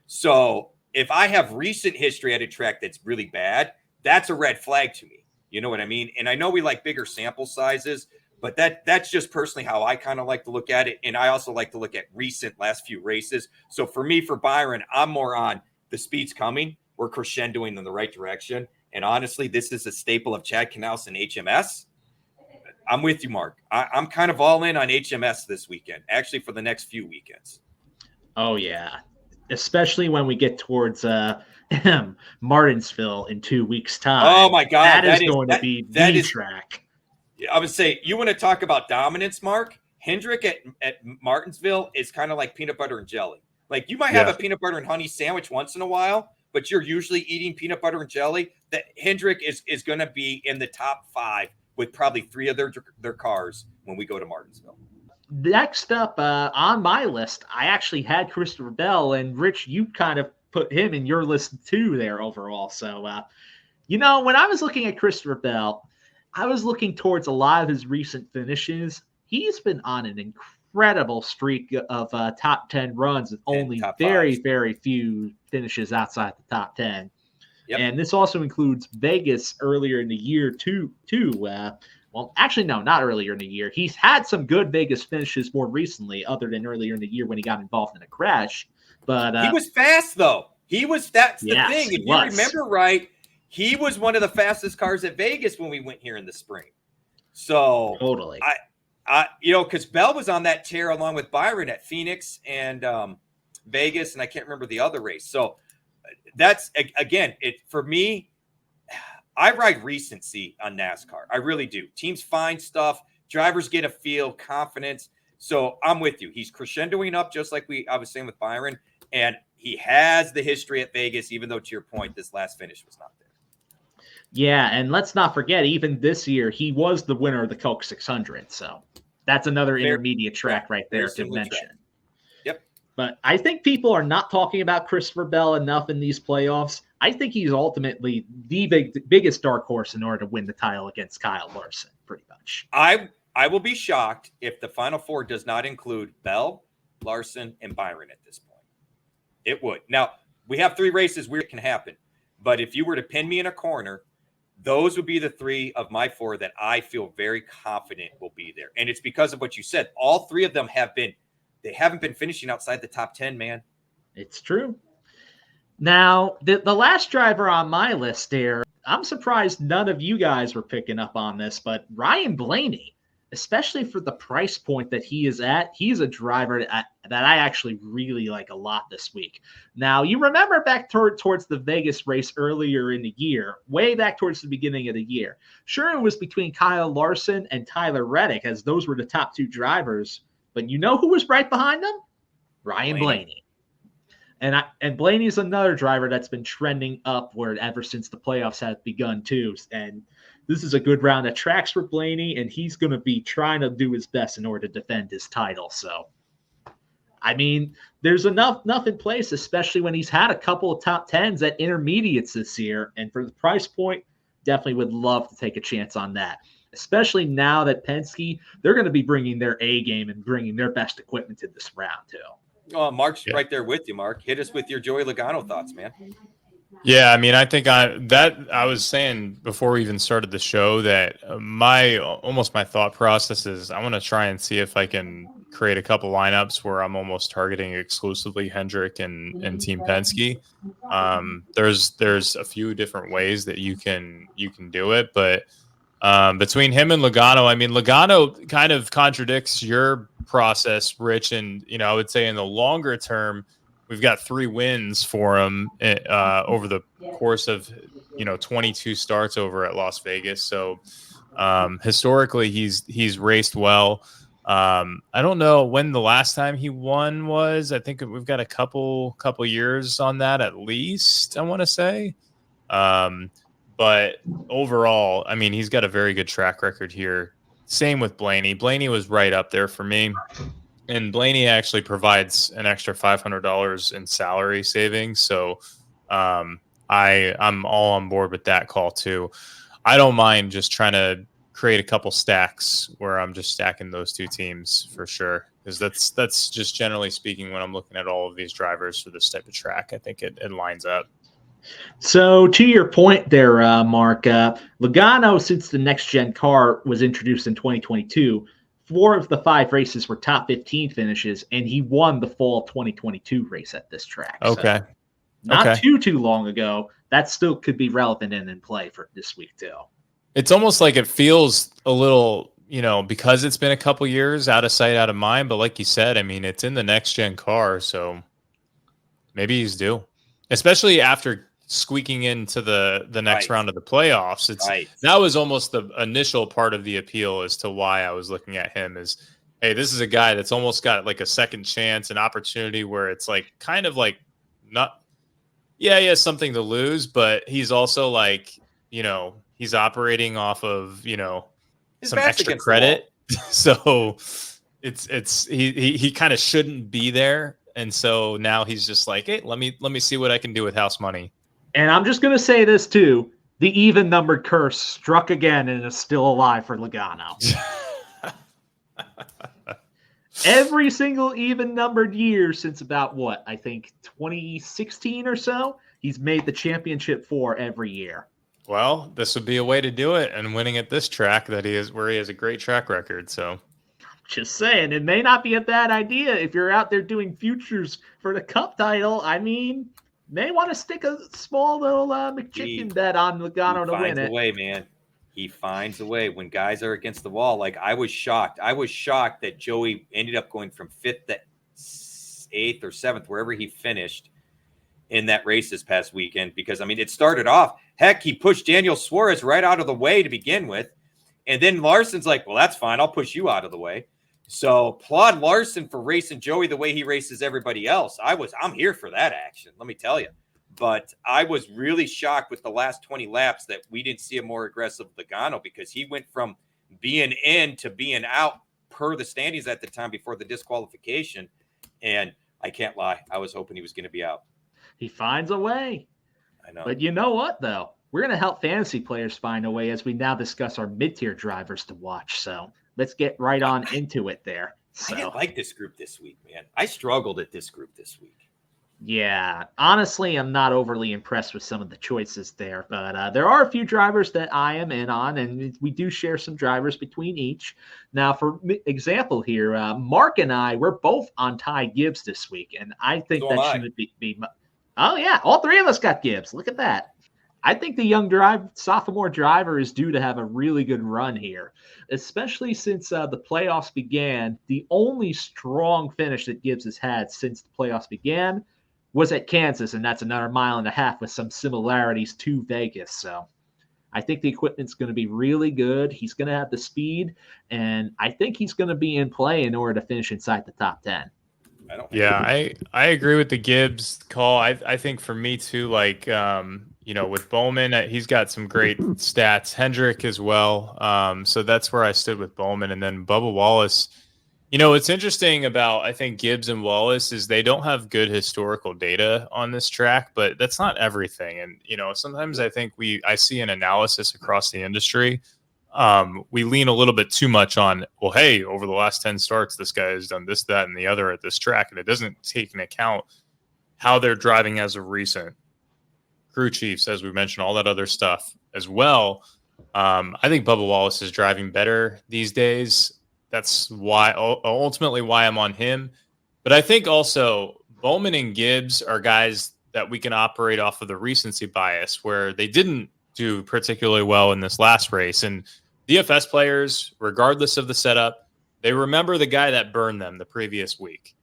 So if I have recent history at a track that's really bad, that's a red flag to me. You know what I mean? And I know we like bigger sample sizes, but that's just personally how I kind of like to look at it. And I also like to look at recent last few races. So for me, for Byron, I'm more on the speed's coming. We're crescendoing in the right direction. And honestly, this is a staple of Chad Canals and HMS. I'm with you, Mark. I'm kind of all in on HMS this weekend, actually for the next few weekends. Oh, yeah. Especially when we get towards Martinsville in 2 weeks' time. Oh, my God. That is going to be the track. I would say, you want to talk about dominance, Mark? Hendrick at Martinsville is kind of like peanut butter and jelly. Like, you might have a peanut butter and honey sandwich once in a while, but you're usually eating peanut butter and jelly. That Hendrick is going to be in the top 5 with probably 3 of their cars when we go to Martinsville. Next up on my list, I actually had Christopher Bell, and Rich, you kind of put him in your list too there overall. So You know, when I was looking at Christopher Bell, I was looking towards a lot of his recent finishes. He's been on an incredible streak of top 10 runs with only very, very few finishes outside the top 10. Yep. And this also includes Vegas earlier in the year, too. Well, actually, no, not earlier in the year. He's had some good Vegas finishes more recently, other than earlier in the year when he got involved in a crash. But he was fast, though. That's the thing. If you remember right, he was one of the fastest cars at Vegas when we went here in the spring. So totally. Because Bell was on that tear along with Byron at Phoenix and Vegas, and I can't remember the other race. So that's, again, for me, I ride recency on NASCAR. I really do. Teams find stuff. Drivers get a feel, confidence. So I'm with you. He's crescendoing up just like I was saying with Byron. And he has the history at Vegas, even though, to your point, this last finish was not there. Yeah, and let's not forget, even this year, he was the winner of the Coke 600. So that's another intermediate track right there to mention. Track. Yep. But I think people are not talking about Christopher Bell enough in these playoffs. I think he's ultimately the biggest dark horse in order to win the title against Kyle Larson, pretty much. I will be shocked if the Final Four does not include Bell, Larson, and Byron at this point. It would. Now, we have 3 races where it can happen. But if you were to pin me in a corner, those would be the 3 of my 4 that I feel very confident will be there. And it's because of what you said. All 3 of them haven't been finishing outside the top 10, man. It's true. Now, the last driver on my list there, I'm surprised none of you guys were picking up on this, but Ryan Blaney, especially for the price point that he is at, he's a driver that I actually really like a lot this week. Now, you remember back towards the Vegas race earlier in the year, way back towards the beginning of the year. Sure, it was between Kyle Larson and Tyler Reddick, as those were the top 2 drivers, but you know who was right behind them? Ryan Blaney. And Blaney's another driver that's been trending upward ever since the playoffs have begun too. And this is a good round of tracks for Blaney, and he's going to be trying to do his best in order to defend his title. So, I mean, there's enough in place, especially when he's had a couple of top 10s at intermediates this year. And for the price point, definitely would love to take a chance on that, especially now that Penske, they're going to be bringing their A game and bringing their best equipment to this round too. Oh, Mark's right there with you, Mark. Hit us with your Joey Logano thoughts, man. Yeah, I mean, I think I was saying before we even started the show that my thought process is I want to try and see if I can create a couple lineups where I'm almost targeting exclusively Hendrick and Team Penske. There's a few different ways that you can do it, but between him and Logano, I mean, Logano kind of contradicts your process, Rich, and I would say in the longer term, we've got 3 wins for him over the course of 22 starts over at Las Vegas. So historically, he's raced well. I don't know when the last time he won was. I think we've got a couple years on that at least, I want to say. But overall, I mean, he's got a very good track record here. Same with Blaney. Blaney was right up there for me. And Blaney actually provides an extra $500 in salary savings. So I'm all on board with that call too. I don't mind just trying to create a couple stacks where I'm just stacking those 2 teams for sure. Because that's just generally speaking when I'm looking at all of these drivers for this type of track, I think it lines up. So to your point there, Mark, Logano, since the next-gen car was introduced in 2022, 4 of the 5 races were top 15 finishes, and he won the fall 2022 race at this track. Okay. So not too long ago. That still could be relevant and in play for this week, too. It's almost like it feels a little, because it's been a couple years out of sight, out of mind. But like you said, I mean, it's in the next-gen car, so maybe he's due. Especially after squeaking into the next round of the playoffs. That was almost the initial part of the appeal as to why I was looking at him is, hey, this is a guy that's almost got like a second chance, an opportunity where it's like kind of like not, he has something to lose, but he's also like, he's operating off of, some extra credit. So he kind of shouldn't be there. And so now he's just like, hey, let me see what I can do with house money. And I'm just going to say this too. The even-numbered curse struck again and is still alive for Logano. Every single even-numbered year since about, I think 2016 or so, he's made the championship 4 every year. Well, this would be a way to do it, and winning at this track where he has a great track record. So, just saying, it may not be a bad idea if you're out there doing futures for the Cup title. I mean, may want to stick a small little McChicken bet on Logano to win it. He finds a way, man. He finds a way when guys are against the wall. Like, I was shocked. I was shocked that Joey ended up going from 5th to 8th or 7th, wherever he finished in that race this past weekend. Because, I mean, it started off, heck, he pushed Daniel Suarez right out of the way to begin with. And then Larson's like, well, that's fine. I'll push you out of the way. So applaud Larson for racing Joey the way he races everybody else. I'm here for that action, let me tell you. But I was really shocked with the last 20 laps that we didn't see a more aggressive Logano, because he went from being in to being out per the standings at the time before the disqualification. And I can't lie, I was hoping he was going to be out. He finds a way. I know. But you know what, though? We're going to help fantasy players find a way as we now discuss our mid-tier drivers to watch. So let's get right on into it there. I didn't like this group this week, man. I struggled at this group this week. Yeah, honestly, I'm not overly impressed with some of the choices there, but there are a few drivers that I am in on, and we do share some drivers between each. Now, for example here, Mark and I, we're both on Ty Gibbs this week, and I think that should be oh, yeah, all three of us got Gibbs. Look at that. I think the young sophomore driver is due to have a really good run here, especially since the playoffs began. The only strong finish that Gibbs has had since the playoffs began was at Kansas, and that's another 1.5 miles with some similarities to Vegas. So I think the equipment's going to be really good. He's going to have the speed, and I think he's going to be in play in order to finish inside the top 10. I agree with the Gibbs call. I think for me too, like, with Bowman, he's got some great stats. Hendrick as well. So that's where I stood with Bowman. And then Bubba Wallace. What's interesting about, I think, Gibbs and Wallace is they don't have good historical data on this track, but that's not everything. And, sometimes I think I see an analysis across the industry. We lean a little bit too much on, well, hey, over the last 10 starts, this guy has done this, that, and the other at this track. And it doesn't take into account how they're driving as of recent. Crew chiefs, as we mentioned, all that other stuff as well. I think Bubba Wallace is driving better these days. That's ultimately why I'm on him. But I think also Bowman and Gibbs are guys that we can operate off of the recency bias, where they didn't do particularly well in this last race. And DFS players, regardless of the setup, they remember the guy that burned them the previous week.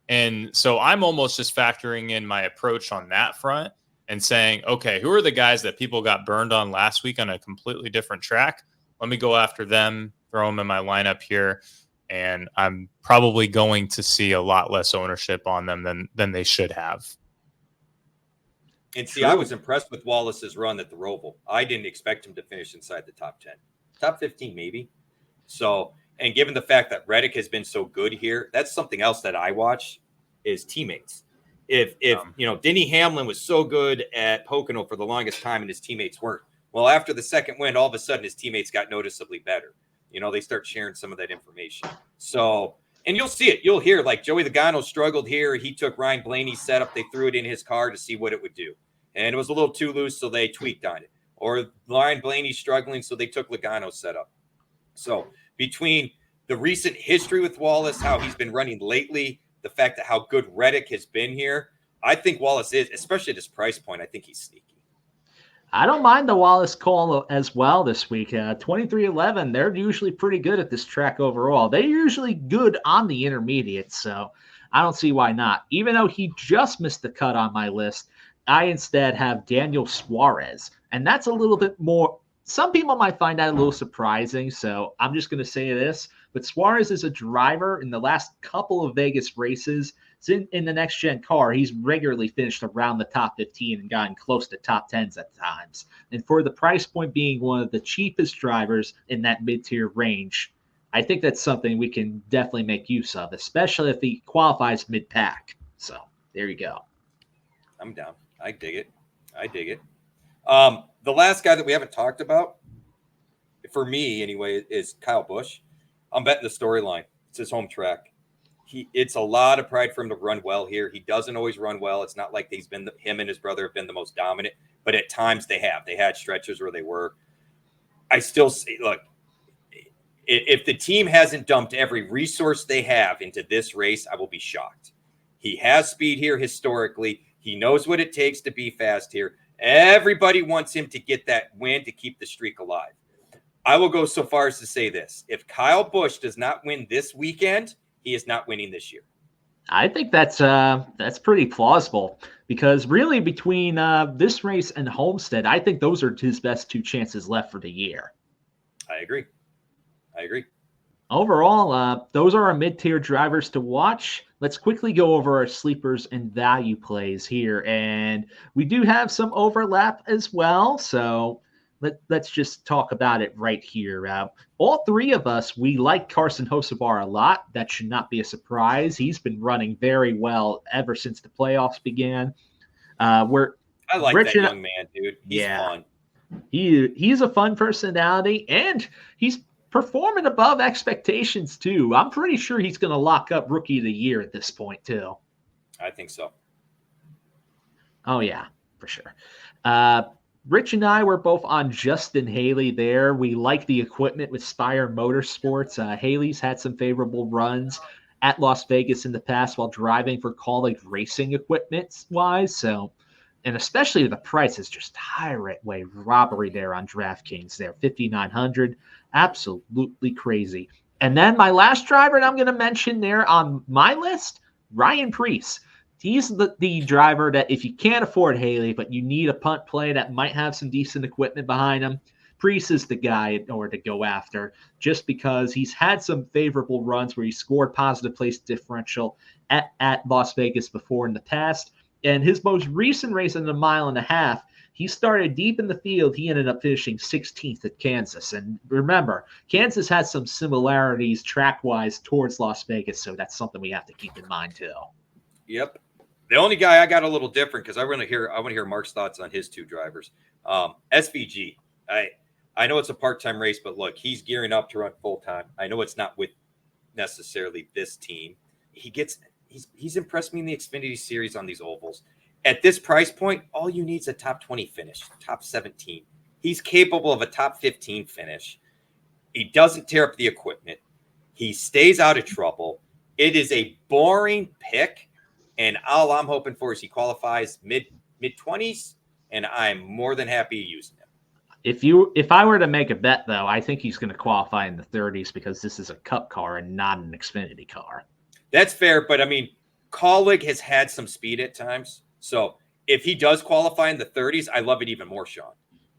And so I'm almost just factoring in my approach on that front and saying, okay, who are the guys that people got burned on last week on a completely different track? Let me go after them, throw them in my lineup here, and I'm probably going to see a lot less ownership on them than they should have. And see, I was impressed with Wallace's run at the Roval. I didn't expect him to finish inside the top 10. Top 15, maybe. So, and given the fact that Reddick has been so good here, that's something else that I watch is teammates. If Denny Hamlin was so good at Pocono for the longest time and his teammates weren't, well, after the second win, all of a sudden his teammates got noticeably better. They start sharing some of that information. So, and you'll see it. You'll hear, like, Joey Logano struggled here. He took Ryan Blaney's setup. They threw it in his car to see what it would do. And it was a little too loose, so they tweaked on it. Or Ryan Blaney's struggling, so they took Logano's setup. So between the recent history with Wallace, how he's been running lately, the fact that how good Reddick has been here, I think Wallace is, especially at his price point, I think he's sneaky. I don't mind the Wallace call as well this week. 2311, they're usually pretty good at this track overall. They're usually good on the intermediates, so I don't see why not. Even though he just missed the cut on my list, I instead have Daniel Suarez, and that's a little bit more. Some people might find that a little surprising, so I'm just going to say this. But Suarez is a driver in the last couple of Vegas races. In the next-gen car, he's regularly finished around the top 15 and gotten close to top 10s at times. And for the price point being one of the cheapest drivers in that mid-tier range, I think that's something we can definitely make use of, especially if he qualifies mid-pack. So there you go. I'm down. I dig it. The last guy that we haven't talked about, for me anyway, is Kyle Busch. I'm betting the storyline. It's his home track. It's a lot of pride for him to run well here. He doesn't always run well. It's not like him and his brother have been the most dominant, but at times they have. They had stretches where they were. I still say, look, if the team hasn't dumped every resource they have into this race, I will be shocked. He has speed here historically. He knows what it takes to be fast here. Everybody wants him to get that win to keep the streak alive. I will go so far as to say this. If Kyle Busch does not win this weekend, he is not winning this year. I think that's pretty plausible because really between this race and Homestead, I think those are his best 2 chances left for the year. I agree. Overall, those are our mid-tier drivers to watch. Let's quickly go over our sleepers and value plays here. And we do have some overlap as well. So let's just talk about it right here. All 3 of us, we like Carson Hocevar a lot. That should not be a surprise. He's been running very well ever since the playoffs began. I like Rich that young man, dude. He's fun. He's a fun personality, and he's performing above expectations too. I'm pretty sure he's going to lock up Rookie of the Year at this point too. I think so. Oh yeah, for sure. Rich and I were both on Justin Haley there. We like the equipment with Spire Motorsports. Haley's had some favorable runs at Las Vegas in the past while driving for Kaulig Racing equipment wise. So, and especially the price is just highway robbery there on DraftKings there, $5,900. Absolutely crazy. And then my last driver that I'm going to mention there on my list, Ryan Preece. He's the driver that if you can't afford Haley, but you need a punt play that might have some decent equipment behind him, Preece is the guy in order to go after just because he's had some favorable runs where he scored positive place differential at Las Vegas before in the past. And his most recent race in 1.5 miles, he started deep in the field. He ended up finishing 16th at Kansas. And remember, Kansas has some similarities track-wise towards Las Vegas, so that's something we have to keep in mind too. Yep. The only guy I got a little different because I want to hear Mark's thoughts on his 2 drivers. SVG. I know it's a part-time race, but look, he's gearing up to run full-time. I know it's not with necessarily this team. He's impressed me in the Xfinity Series on these ovals. At this price point, all you need is a top 20 finish, top 17. He's capable of a top 15 finish. He doesn't tear up the equipment. He stays out of trouble. It is a boring pick, and all I'm hoping for is he qualifies mid-20s, and I'm more than happy using him. If I were to make a bet, though, I think he's going to qualify in the 30s because this is a Cup car and not an Xfinity car. That's fair, but I mean, Kaulig has had some speed at times. So if he does qualify in the 30s, I love it even more, Sean.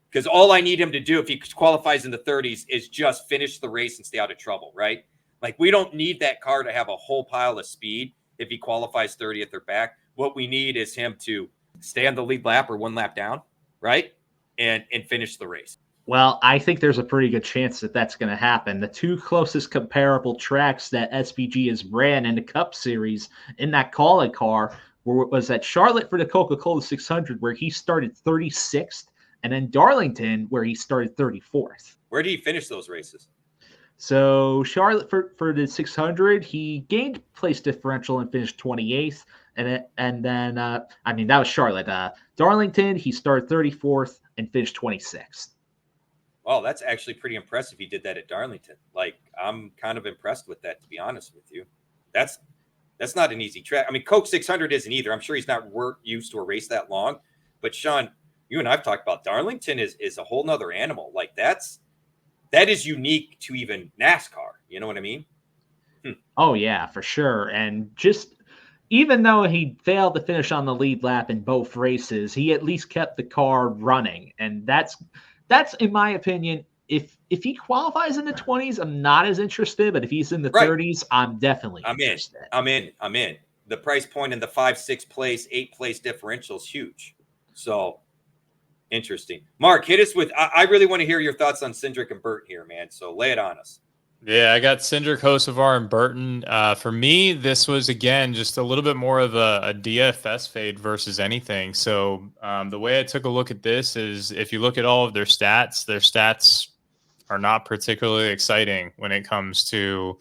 Because all I need him to do if he qualifies in the 30s is just finish the race and stay out of trouble, right? Like, we don't need that car to have a whole pile of speed if he qualifies 30th or back. What we need is him to stay on the lead lap or 1 lap down, right? And finish the race. Well, I think there's a pretty good chance that that's going to happen. The 2 closest comparable tracks that SVG has ran in the Cup Series in that Kaulig car was at Charlotte for the Coca-Cola 600, where he started 36th, and then Darlington, where he started 34th. Where did he finish those races? So Charlotte for the 600, he gained place differential and finished 28th, and then that was Charlotte. Darlington, he started 34th and finished 26th. Well, that's actually pretty impressive. He did that at Darlington. Like, I'm kind of impressed with that, to be honest with you. That's not an easy track. I mean, Coke 600 isn't either. I'm sure he's not used to a race that long. But Sean, you and I've talked about Darlington is a whole nother animal. Like, that is unique to even NASCAR. You know what I mean? Oh yeah, for sure. And just even though he failed to finish on the lead lap in both races, he at least kept the car running. And that's in my opinion. If he qualifies in the 20s, I'm not as interested. But if he's in the 30s, I'm definitely interested. I'm in. The price point in the 5, 6 place, 8 place differential is huge. So interesting. Mark, hit us with. I really want to hear your thoughts on Cindric and Burt here, man. So lay it on us. Yeah, I got Cindric, Hocevar, and Burton. For me, this was, again, just a little bit more of a DFS fade versus anything. So the way I took a look at this is if you look at all of their stats are not particularly exciting when it comes to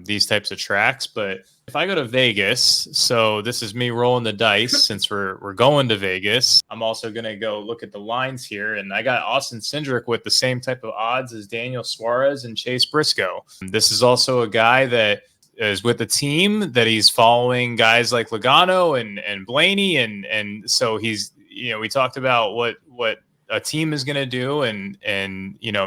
these types of tracks. But if I go to Vegas, so this is me rolling the dice since we're going to Vegas. I'm also going to go look at the lines here. And I got Austin Cindric with the same type of odds as Daniel Suarez and Chase Briscoe. This is also a guy that is with a team that he's following guys like Logano and Blaney. And so he's, we talked about what a team is going to do and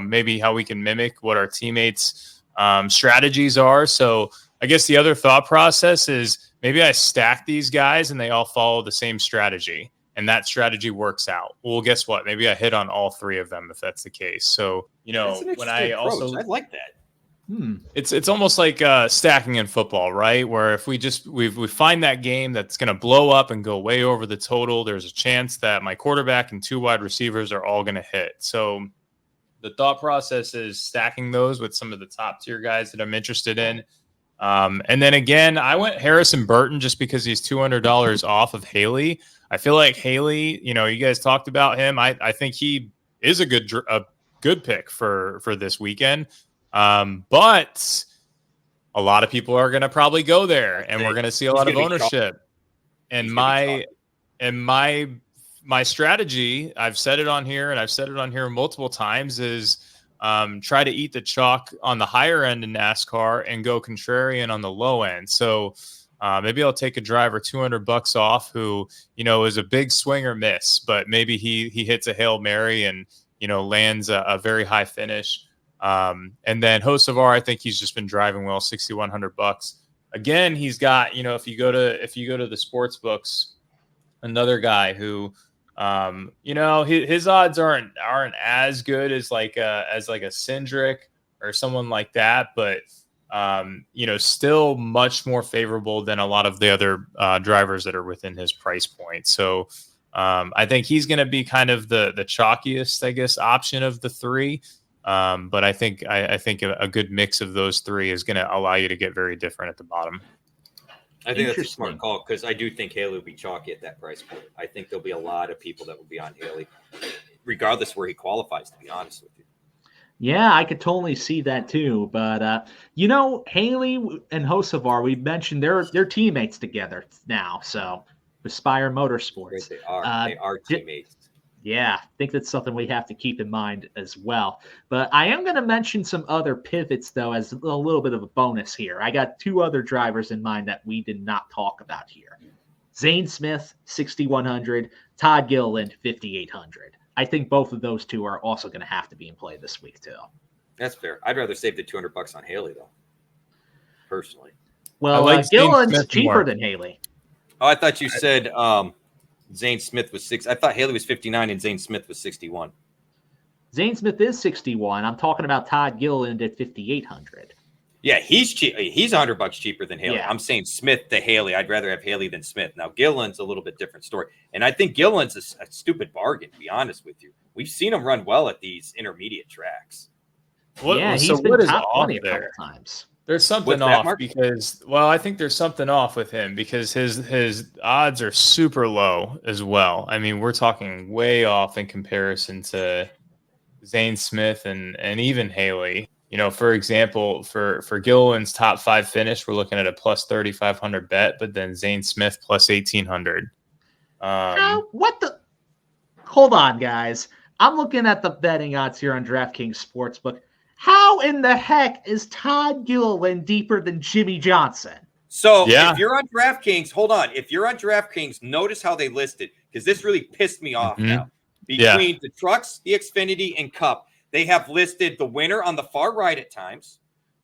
maybe how we can mimic what our teammates strategies are. So I guess the other thought process is maybe I stack these guys and they all follow the same strategy and that strategy works out. Well, guess what? Maybe I hit on all three of them if that's the case. So, when I also, I like that. It's almost like stacking in football, right? Where if we find that game that's going to blow up and go way over the total, there's a chance that my quarterback and two wide receivers are all going to hit. So the thought process is stacking those with some of the top tier guys that I'm interested in. And then again, I went Harrison Burton just because he's $200 off of Haley. I feel like Haley, you guys talked about him. I think he is a good pick for this weekend. But a lot of people are going to probably go there and we're going to see a lot of ownership. And my strategy, I've said it on here and I've said it on here multiple times, is try to eat the chalk on the higher end in NASCAR and go contrarian on the low end. So maybe I'll take a driver $200 off who, is a big swing or miss, but maybe he hits a Hail Mary and, lands a very high finish. And then Hocevar, I think he's just been driving well, $6,100. Again, he's got, if you go to the sports books, another guy who, his odds aren't as good as like a Cindric or someone like that, but still much more favorable than a lot of the other drivers that are within his price point. So I think he's going to be kind of the chalkiest, I guess, option of the three. But I think a good mix of those three is going to allow you to get very different at the bottom. I think that's a smart call because I do think Haley will be chalky at that price point. I think there'll be a lot of people that will be on Haley, regardless where he qualifies, to be honest with you. Yeah, I could totally see that too. But, Haley and Hocevar, we mentioned they're teammates together now. So, Aspire Motorsports. They are teammates. Yeah, I think that's something we have to keep in mind as well. But I am going to mention some other pivots, though, as a little bit of a bonus here. I got two other drivers in mind that we did not talk about here. Zane Smith, 6,100. Todd Gilliland, 5,800. I think both of those two are also going to have to be in play this week, too. That's fair. I'd rather save the $200 on Haley, though, personally. Well, Gilliland's cheaper than Haley. Oh, I thought you said Zane Smith was 6. I thought Haley was 59 and Zane Smith was 61. Zane Smith is 61. I'm talking about Todd Gilliland at 5,800. Yeah, he's cheap. He's $100 cheaper than Haley. Yeah. I'm saying Smith to Haley. I'd rather have Haley than Smith. Now, Gilliland's a little bit different story. And I think Gilliland's a stupid bargain, to be honest with you. We've seen him run well at these intermediate tracks. He's been top 20 a couple times. There's something off because, I think there's something off with him because his odds are super low as well. I mean, we're talking way off in comparison to Zane Smith and even Haley. For example, for Gilliland's top 5 finish, we're looking at a plus 3,500 bet, but then Zane Smith plus 1,800. Hold on, guys. I'm looking at the betting odds here on DraftKings Sportsbook. How in the heck is Todd Gilliland deeper than Jimmy Johnson? So if you're on DraftKings, hold on. If you're on DraftKings, notice how they listed, because this really pissed me off now. Between the trucks, the Xfinity, and Cup, they have listed the winner on the far right at times.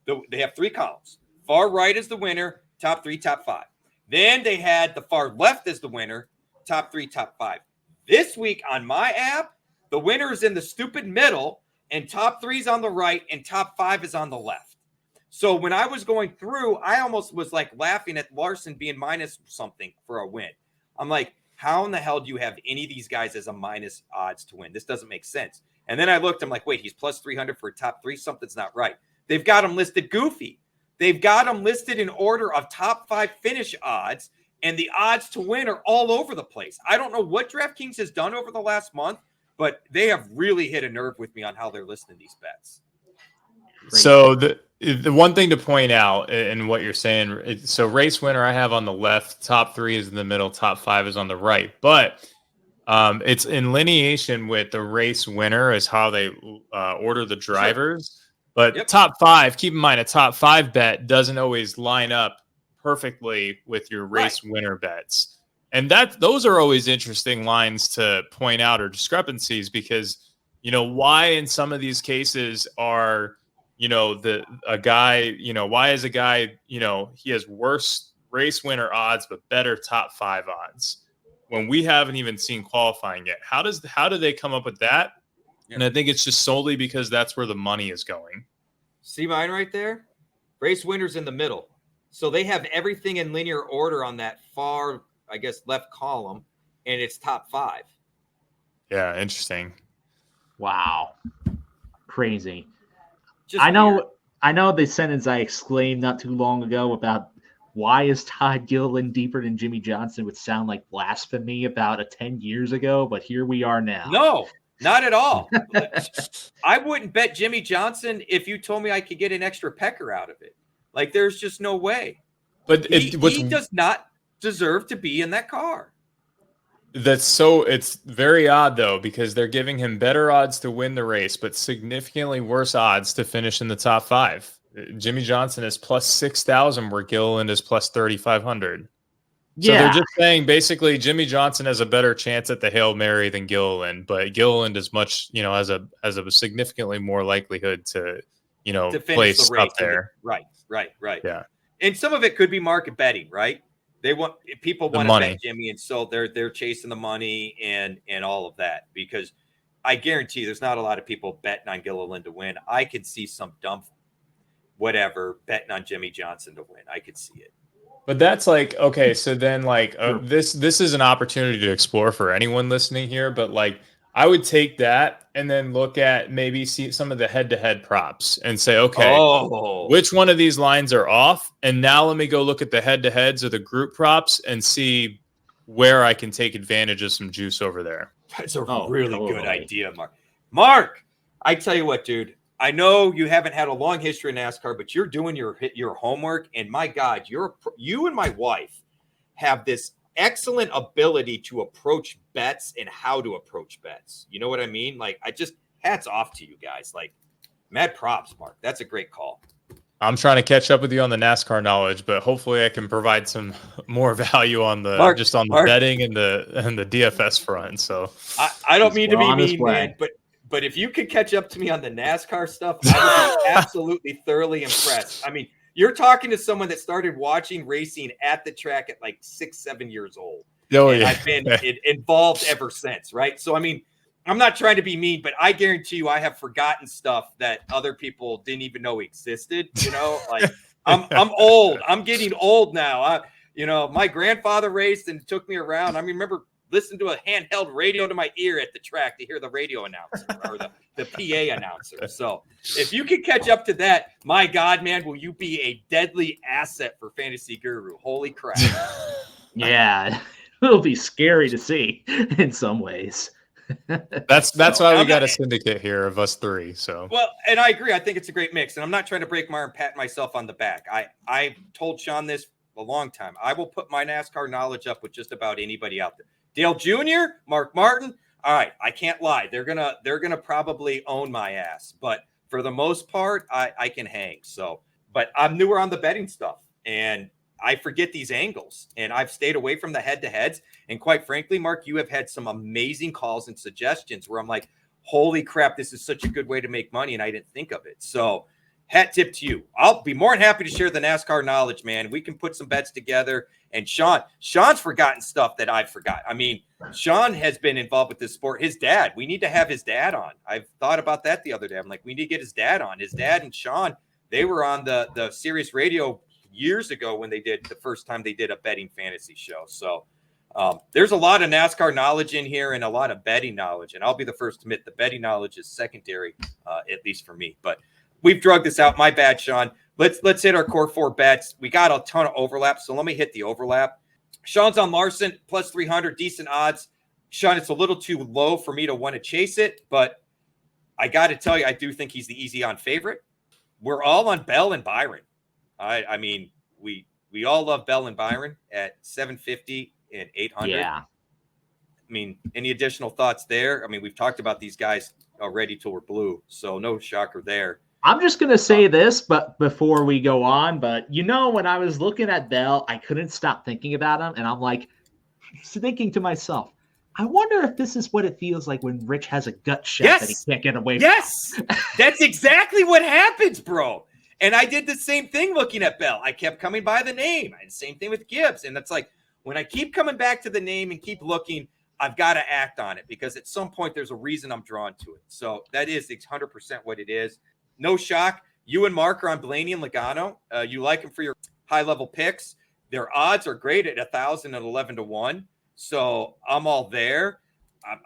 They have 3 columns. Far right is the winner, top 3, top 5. Then they had the far left as the winner, top 3, top 5. This week on my app, the winner is in the stupid middle, and top 3 is on the right, and top 5 is on the left. So when I was going through, I almost was like laughing at Larson being minus something for a win. I'm like, how in the hell do you have any of these guys as a minus odds to win? This doesn't make sense. And then I looked, I'm like, wait, he's plus 300 for top 3. Something's not right. They've got them listed goofy. They've got them listed in order of top 5 finish odds, and the odds to win are all over the place. I don't know what DraftKings has done over the last month, but they have really hit a nerve with me on how they're listing these bets. So the one thing to point out in what you're saying, so race winner I have on the left, top 3 is in the middle, top 5 is on the right, but it's in lineation with the race winner is how they order the drivers. Sure. But top 5, keep in mind a top 5 bet doesn't always line up perfectly with your race winner bets. And those are always interesting lines to point out, or discrepancies, because, why in some of these cases are, why is a guy, he has worse race winner odds, but better top 5 odds when we haven't even seen qualifying yet? How do they come up with that? And I think it's just solely because that's where the money is going. See mine right there? Race winners in the middle. So they have everything in linear order on that far, I guess, left column, and it's top 5. Yeah, interesting. Wow. Crazy. Just I know the sentence I exclaimed not too long ago about why is Todd Gilliland deeper than Jimmy Johnson would sound like blasphemy about 10 years ago, but here we are now. No, not at all. I wouldn't bet Jimmy Johnson if you told me I could get an extra pecker out of it. Like, there's just no way. But he does not deserve to be in that car. It's very odd, though, because they're giving him better odds to win the race, but significantly worse odds to finish in the top 5. Jimmy Johnson is plus 6,000, where Gilliland is plus 3,500. So they're just saying basically Jimmy Johnson has a better chance at the Hail Mary than Gilliland, but Gilliland is much, has a significantly more likelihood to place the race up there. Right. Yeah. And some of it could be market betting, right? People want to bet Jimmy, and so they're chasing the money and all of that, because I guarantee there's not a lot of people betting on Gilliland to win. I could see some dumb whatever betting on Jimmy Johnson to win. I could see it. But that's like, okay, so then this is an opportunity to explore for anyone listening here, but I would take that and then look at maybe see some of the head-to-head props and say, okay, which one of these lines are off? And now let me go look at the head-to-heads or the group props and see where I can take advantage of some juice over there. That's a really good idea, Mark. Mark, I tell you what, dude, I know you haven't had a long history in NASCAR, but you're doing your homework. And my God, you and my wife have this excellent ability to approach bets and how to approach bets. You know what I mean? Hats off to you guys. Mad props, Mark. That's a great call. I'm trying to catch up with you on the NASCAR knowledge, but hopefully I can provide some more value on the betting and the DFS front. So I don't mean to be mean, man, but if you could catch up to me on the NASCAR stuff, I would be absolutely thoroughly impressed. I mean, you're talking to someone that started watching racing at the track at 6-7 years old. I've been involved ever since, right? So, I mean, I'm not trying to be mean, but I guarantee you I have forgotten stuff that other people didn't even know existed. I'm old. I'm getting old now. My grandfather raced and took me around. I remember listening to a handheld radio to my ear at the track to hear the radio announcer or the PA announcer. So if you can catch up to that, my God, man, will you be a deadly asset for Fantasy Guru? Holy crap. Yeah, it'll be scary to see in some ways. That's why we got a syndicate here of us 3. So and I agree. I think it's a great mix, and I'm not trying to break my arm, pat myself on the back. I told Sean this a long time. I will put my NASCAR knowledge up with just about anybody out there. Dale Jr., Mark Martin. All right, I can't lie. They're gonna probably own my ass, but for the most part, I can hang. So, but I'm newer on the betting stuff, and I forget these angles, and I've stayed away from the head-to-heads. And quite frankly, Mark, you have had some amazing calls and suggestions where I'm like, holy crap, this is such a good way to make money, and I didn't think of it. So hat tip to you. I'll be more than happy to share the NASCAR knowledge, man. We can put some bets together. And Sean's forgotten stuff that I've forgot. I mean, Sean has been involved with this sport. His dad, we need to have his dad on. I've thought about that the other day. I'm like, we need to get his dad on. His dad and Sean, they were on the Sirius Radio years ago when the first time they did a betting fantasy show. So there's a lot of NASCAR knowledge in here and a lot of betting knowledge. And I'll be the first to admit the betting knowledge is secondary, at least for me. But we've drugged this out. My bad, Sean. Let's hit our core 4 bets. We got a ton of overlap, so let me hit the overlap. Sean's on Larson, plus 300, decent odds. Sean, it's a little too low for me to want to chase it, but I got to tell you, I do think he's the easy on favorite. We're all on Bell and Byron. I mean, we all love Bell and Byron at 750 and 800. Yeah. I mean, any additional thoughts there? I mean, we've talked about these guys already till we're blue, so no shocker there. I'm just going to say this, but before we go on, but when I was looking at Bell, I couldn't stop thinking about him. And I'm like thinking to myself, I wonder if this is what it feels like when Rich has a gut shot that he can't get away from. Yes, that's exactly what happens, bro. And I did the same thing looking at Bell. I kept coming by the name. And same thing with Gibbs. And it's like, when I keep coming back to the name and keep looking, I've got to act on it because at some point there's a reason I'm drawn to it. So that is 100% what it is. No shock. You and Mark are on Blaney and Logano. You like them for your high-level picks. Their odds are great at 1,000 and 11 to 1. So I'm all there.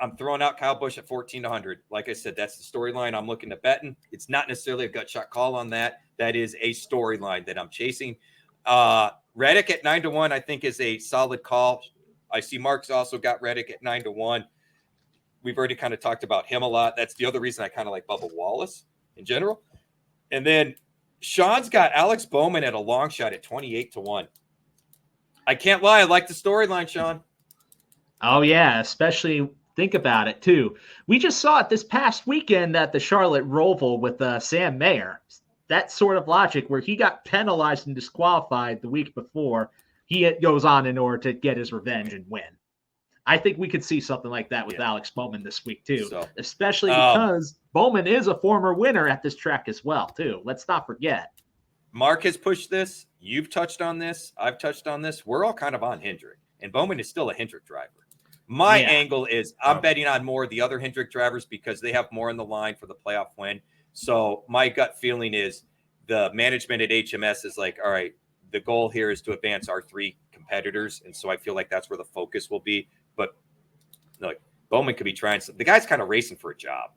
I'm throwing out Kyle Busch at 1,400. Like I said, that's the storyline I'm looking at betting. It's not necessarily a gut shot call on that. That is a storyline that I'm chasing. Reddick at 9 to 1, I think, is a solid call. I see Mark's also got Reddick at 9 to 1. We've already kind of talked about him a lot. That's the other reason I kind of like Bubba Wallace in general. And then Sean's got Alex Bowman at a long shot at 28 to 1. I can't lie. I like the storyline, Sean. Oh, yeah. Especially think about it, too. We just saw it this past weekend at the Charlotte Roval with Sam Mayer. That sort of logic where he got penalized and disqualified the week before. He goes on in order to get his revenge and win. I think we could see something like that with Alex Bowman this week, too, especially because Bowman is a former winner at this track as well, too. Let's not forget. Mark has pushed this. You've touched on this. I've touched on this. We're all kind of on Hendrick, and Bowman is still a Hendrick driver. My angle is I'm betting on more of the other Hendrick drivers because they have more on the line for the playoff win. So my gut feeling is the management at HMS is like, all right, the goal here is to advance our 3 competitors. And so I feel like that's where the focus will be. But like Bowman could be trying some. The guy's kind of racing for a job.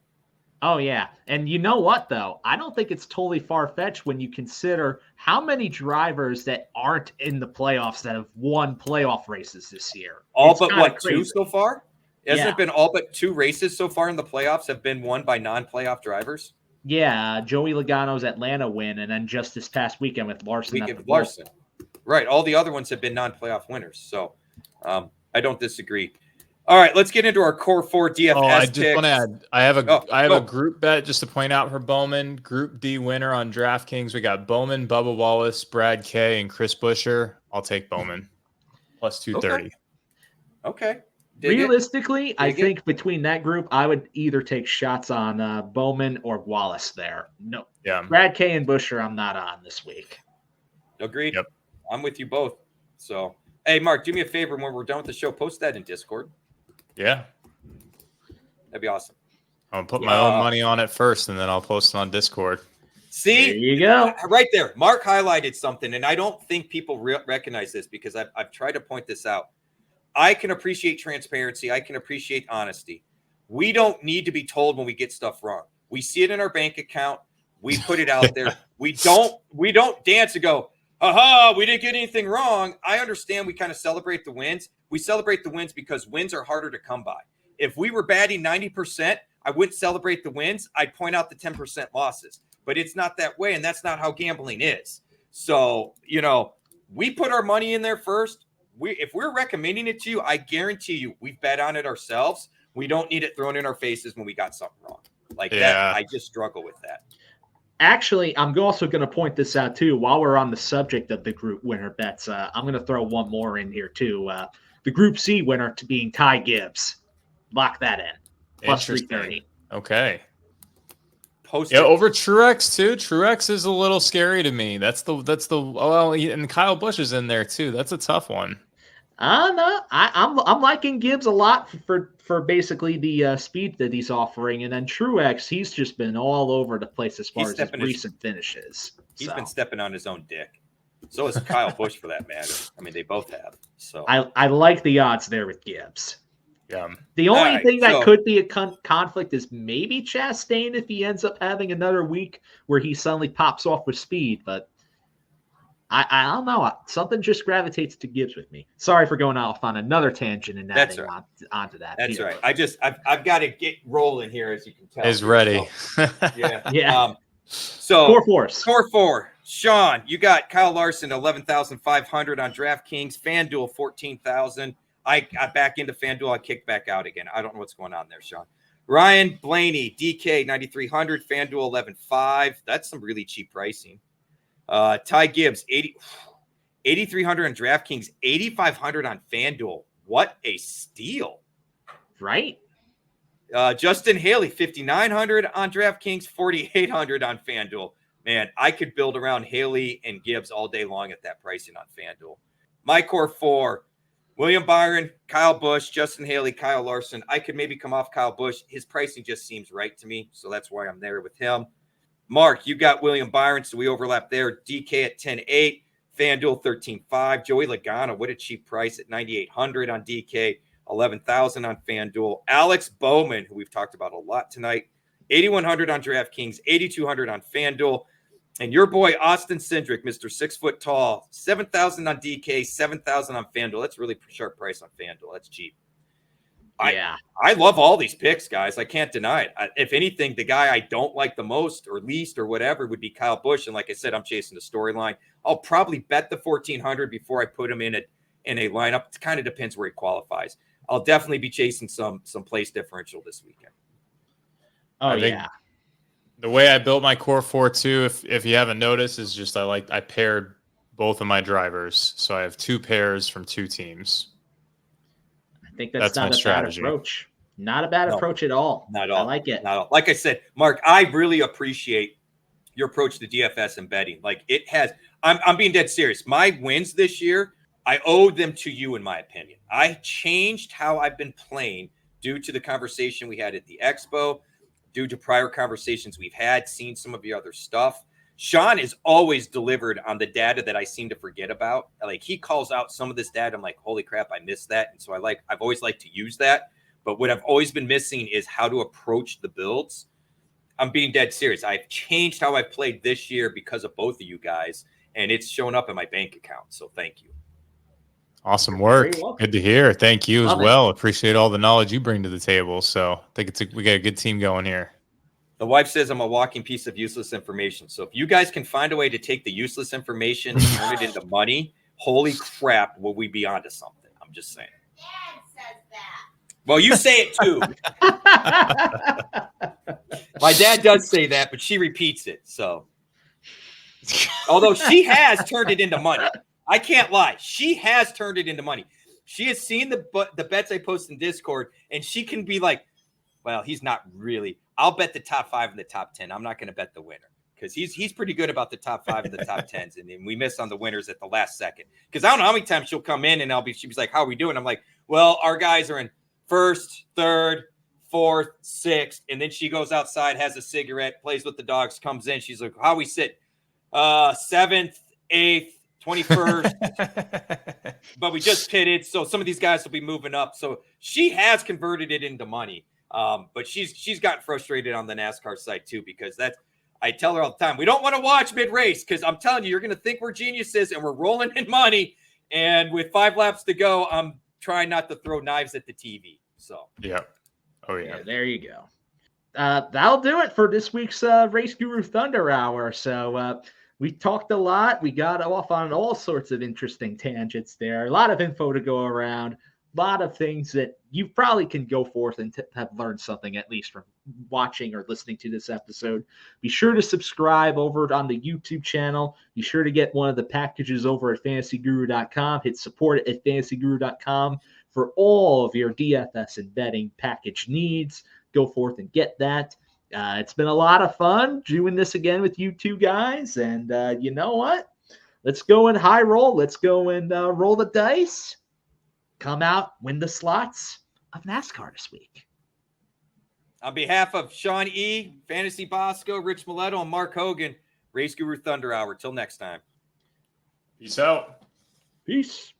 Oh, yeah. And you know what, though? I don't think it's totally far-fetched when you consider how many drivers that aren't in the playoffs that have won playoff races this year. All but what, crazy. 2 so far? Hasn't it been all but 2 races so far in the playoffs have been won by non-playoff drivers? Yeah, Joey Logano's Atlanta win, and then just this past weekend with Larson. Right. All the other ones have been non-playoff winners. So I don't disagree. All right, let's get into our core 4 DFS. Oh, I just want to add, I have a group bet just to point out for Bowman. Group D winner on DraftKings. We got Bowman, Bubba Wallace, Brad Kay, and Chris Buescher. I'll take Bowman plus 230. Okay. Realistically, I think between that group, I would either take shots on Bowman or Wallace there. No, Brad Kay and Buescher, I'm not on this week. Agreed. Yep. I'm with you both. So, hey, Mark, do me a favor when we're done with the show. Post that in Discord. Yeah. That'd be awesome. I'll put my own money on it first, and then I'll post it on Discord. See? There you go. Right there. Mark highlighted something, and I don't think people recognize this because I've tried to point this out. I can appreciate transparency. I can appreciate honesty. We don't need to be told when we get stuff wrong. We see it in our bank account. We put it out there. We don't dance and go, aha, we didn't get anything wrong. I understand we kind of celebrate the wins. We celebrate the wins because wins are harder to come by. If we were batting 90%, I wouldn't celebrate the wins. I'd point out the 10% losses. But it's not that way, and that's not how gambling is. So, we put our money in there first. If we're recommending it to you, I guarantee you we've bet on it ourselves. We don't need it thrown in our faces when we got something wrong. That, I just struggle with that. Actually, I'm also going to point this out, too. While we're on the subject of the group winner bets, I'm going to throw one more in here, too. The Group C winner to being Ty Gibbs. Lock that in. Plus 330. Okay. Over Truex, too. Truex is a little scary to me. And Kyle Busch is in there, too. That's a tough one. No, I'm liking Gibbs a lot for basically the speed that he's offering, and then Truex, he's just been all over the place as far as his recent finishes. He's been stepping on his own dick. So is Kyle Busch, for that matter. I mean, they both have. So I like the odds there with Gibbs. Yeah. The only right, thing that so- could be a conflict is maybe Chastain if he ends up having another week where he suddenly pops off with speed. But I don't know. Something just gravitates to Gibbs with me. Sorry for going off on another tangent and That's adding right. onto that. That's here. right. I've got to get rolling here, as you can tell. Is ready. So, yeah. Yeah. So 4-4s. 4-4. Sean, you got Kyle Larson 11,500 on DraftKings, FanDuel 14,000. I back into FanDuel. I kicked back out again. I don't know what's going on there, Sean. Ryan Blaney, DK 9,300, FanDuel 11,500. That's some really cheap pricing. Ty Gibbs 8,300 on DraftKings, 8,500 on FanDuel. What a steal! Right? Justin Haley 5,900 on DraftKings, 4,800 on FanDuel. Man, I could build around Haley and Gibbs all day long at that pricing on FanDuel. My core 4. William Byron, Kyle Busch, Justin Haley, Kyle Larson. I could maybe come off Kyle Busch. His pricing just seems right to me, so that's why I'm there with him. Mark, you got William Byron, so we overlap there. DK at 10.8, FanDuel 13.5. Joey Logano, what a cheap price at 9,800 on DK, 11,000 on FanDuel. Alex Bowman, who we've talked about a lot tonight, 8,100 on DraftKings, 8,200 on FanDuel. And your boy, Austin Cindric, Mr. 6 foot tall, 7,000 on DK, 7,000 on FanDuel. That's a really sharp price on FanDuel. That's cheap. Yeah. I love all these picks, guys. I can't deny it. If anything, the guy I don't like the most or least or whatever would be Kyle Busch. And like I said, I'm chasing the storyline. I'll probably bet the 1,400 before I put him in a lineup. It kind of depends where he qualifies. I'll definitely be chasing some place differential this weekend. Oh, yeah. The way I built my core 4 too, if you haven't noticed, is just I paired both of my drivers. So I have 2 pairs from 2 teams. I think that's not a bad approach. Not a bad approach at all. Not at all. I like it. Not at all. Like I said, Mark, I really appreciate your approach to DFS and betting. Like it has, I'm being dead serious. My wins this year, I owe them to you, in my opinion. I changed how I've been playing due to the conversation we had at the Expo, due to prior conversations we've had, seen some of your other stuff. Sean is always delivered on the data that I seem to forget about. Like he calls out some of this data. I'm like, holy crap, I missed that. And so I've always liked to use that. But what I've always been missing is how to approach the builds. I'm being dead serious. I've changed how I've played this year because of both of you guys, and it's shown up in my bank account. So thank you. Awesome work. Good to hear. Thank you as well. Appreciate all the knowledge you bring to the table. So I think we got a good team going here. The wife says I'm a walking piece of useless information. So if you guys can find a way to take the useless information and turn it into money, holy crap, will we be onto something? I'm just saying. Dad says that. Well, you say it too. My dad does say that, but she repeats it. So, although she has turned it into money, I can't lie. She has turned it into money. She has seen the bets I post in Discord, and she can be like, "Well, he's not really. I'll bet the top 5 and the top 10. I'm not going to bet the winner because he's pretty good about the top 5 and the top 10s, and then we miss on the winners at the last second. Because I don't know how many times she'll come in and she's like, "How are we doing?" I'm like, "Well, our guys are in first, third, fourth, sixth," and then she goes outside, has a cigarette, plays with the dogs, comes in. She's like, "How we sit? 7th, 8th, 21st." But we just pitted, so some of these guys will be moving up. So she has converted it into money. But she's gotten frustrated on the NASCAR side too, because I tell her all the time, we don't want to watch mid-race because I'm telling you, you're going to think we're geniuses and we're rolling in money. And with 5 laps to go, I'm trying not to throw knives at the TV. So yeah. Oh yeah. There you go. That'll do it for this week's Race Guru Thunder Hour. So we talked a lot. We got off on all sorts of interesting tangents there. A lot of info to go around. A lot of things that you probably can go forth and have learned something, at least from watching or listening to this episode. Be sure to subscribe over on the YouTube channel. Be sure to get one of the packages over at fantasyguru.com. Hit support at fantasyguru.com for all of your DFS and betting package needs. Go forth and get that. It's been a lot of fun doing this again with you two guys. And you know what? Let's go and high roll. Let's go and roll the dice. Come out, win the slots of NASCAR this week. On behalf of Sean E., Fantasy Bosco, Rich Maletto, and Mark Hogan, Race Guru Thunder Hour. Till next time. Peace out. Peace.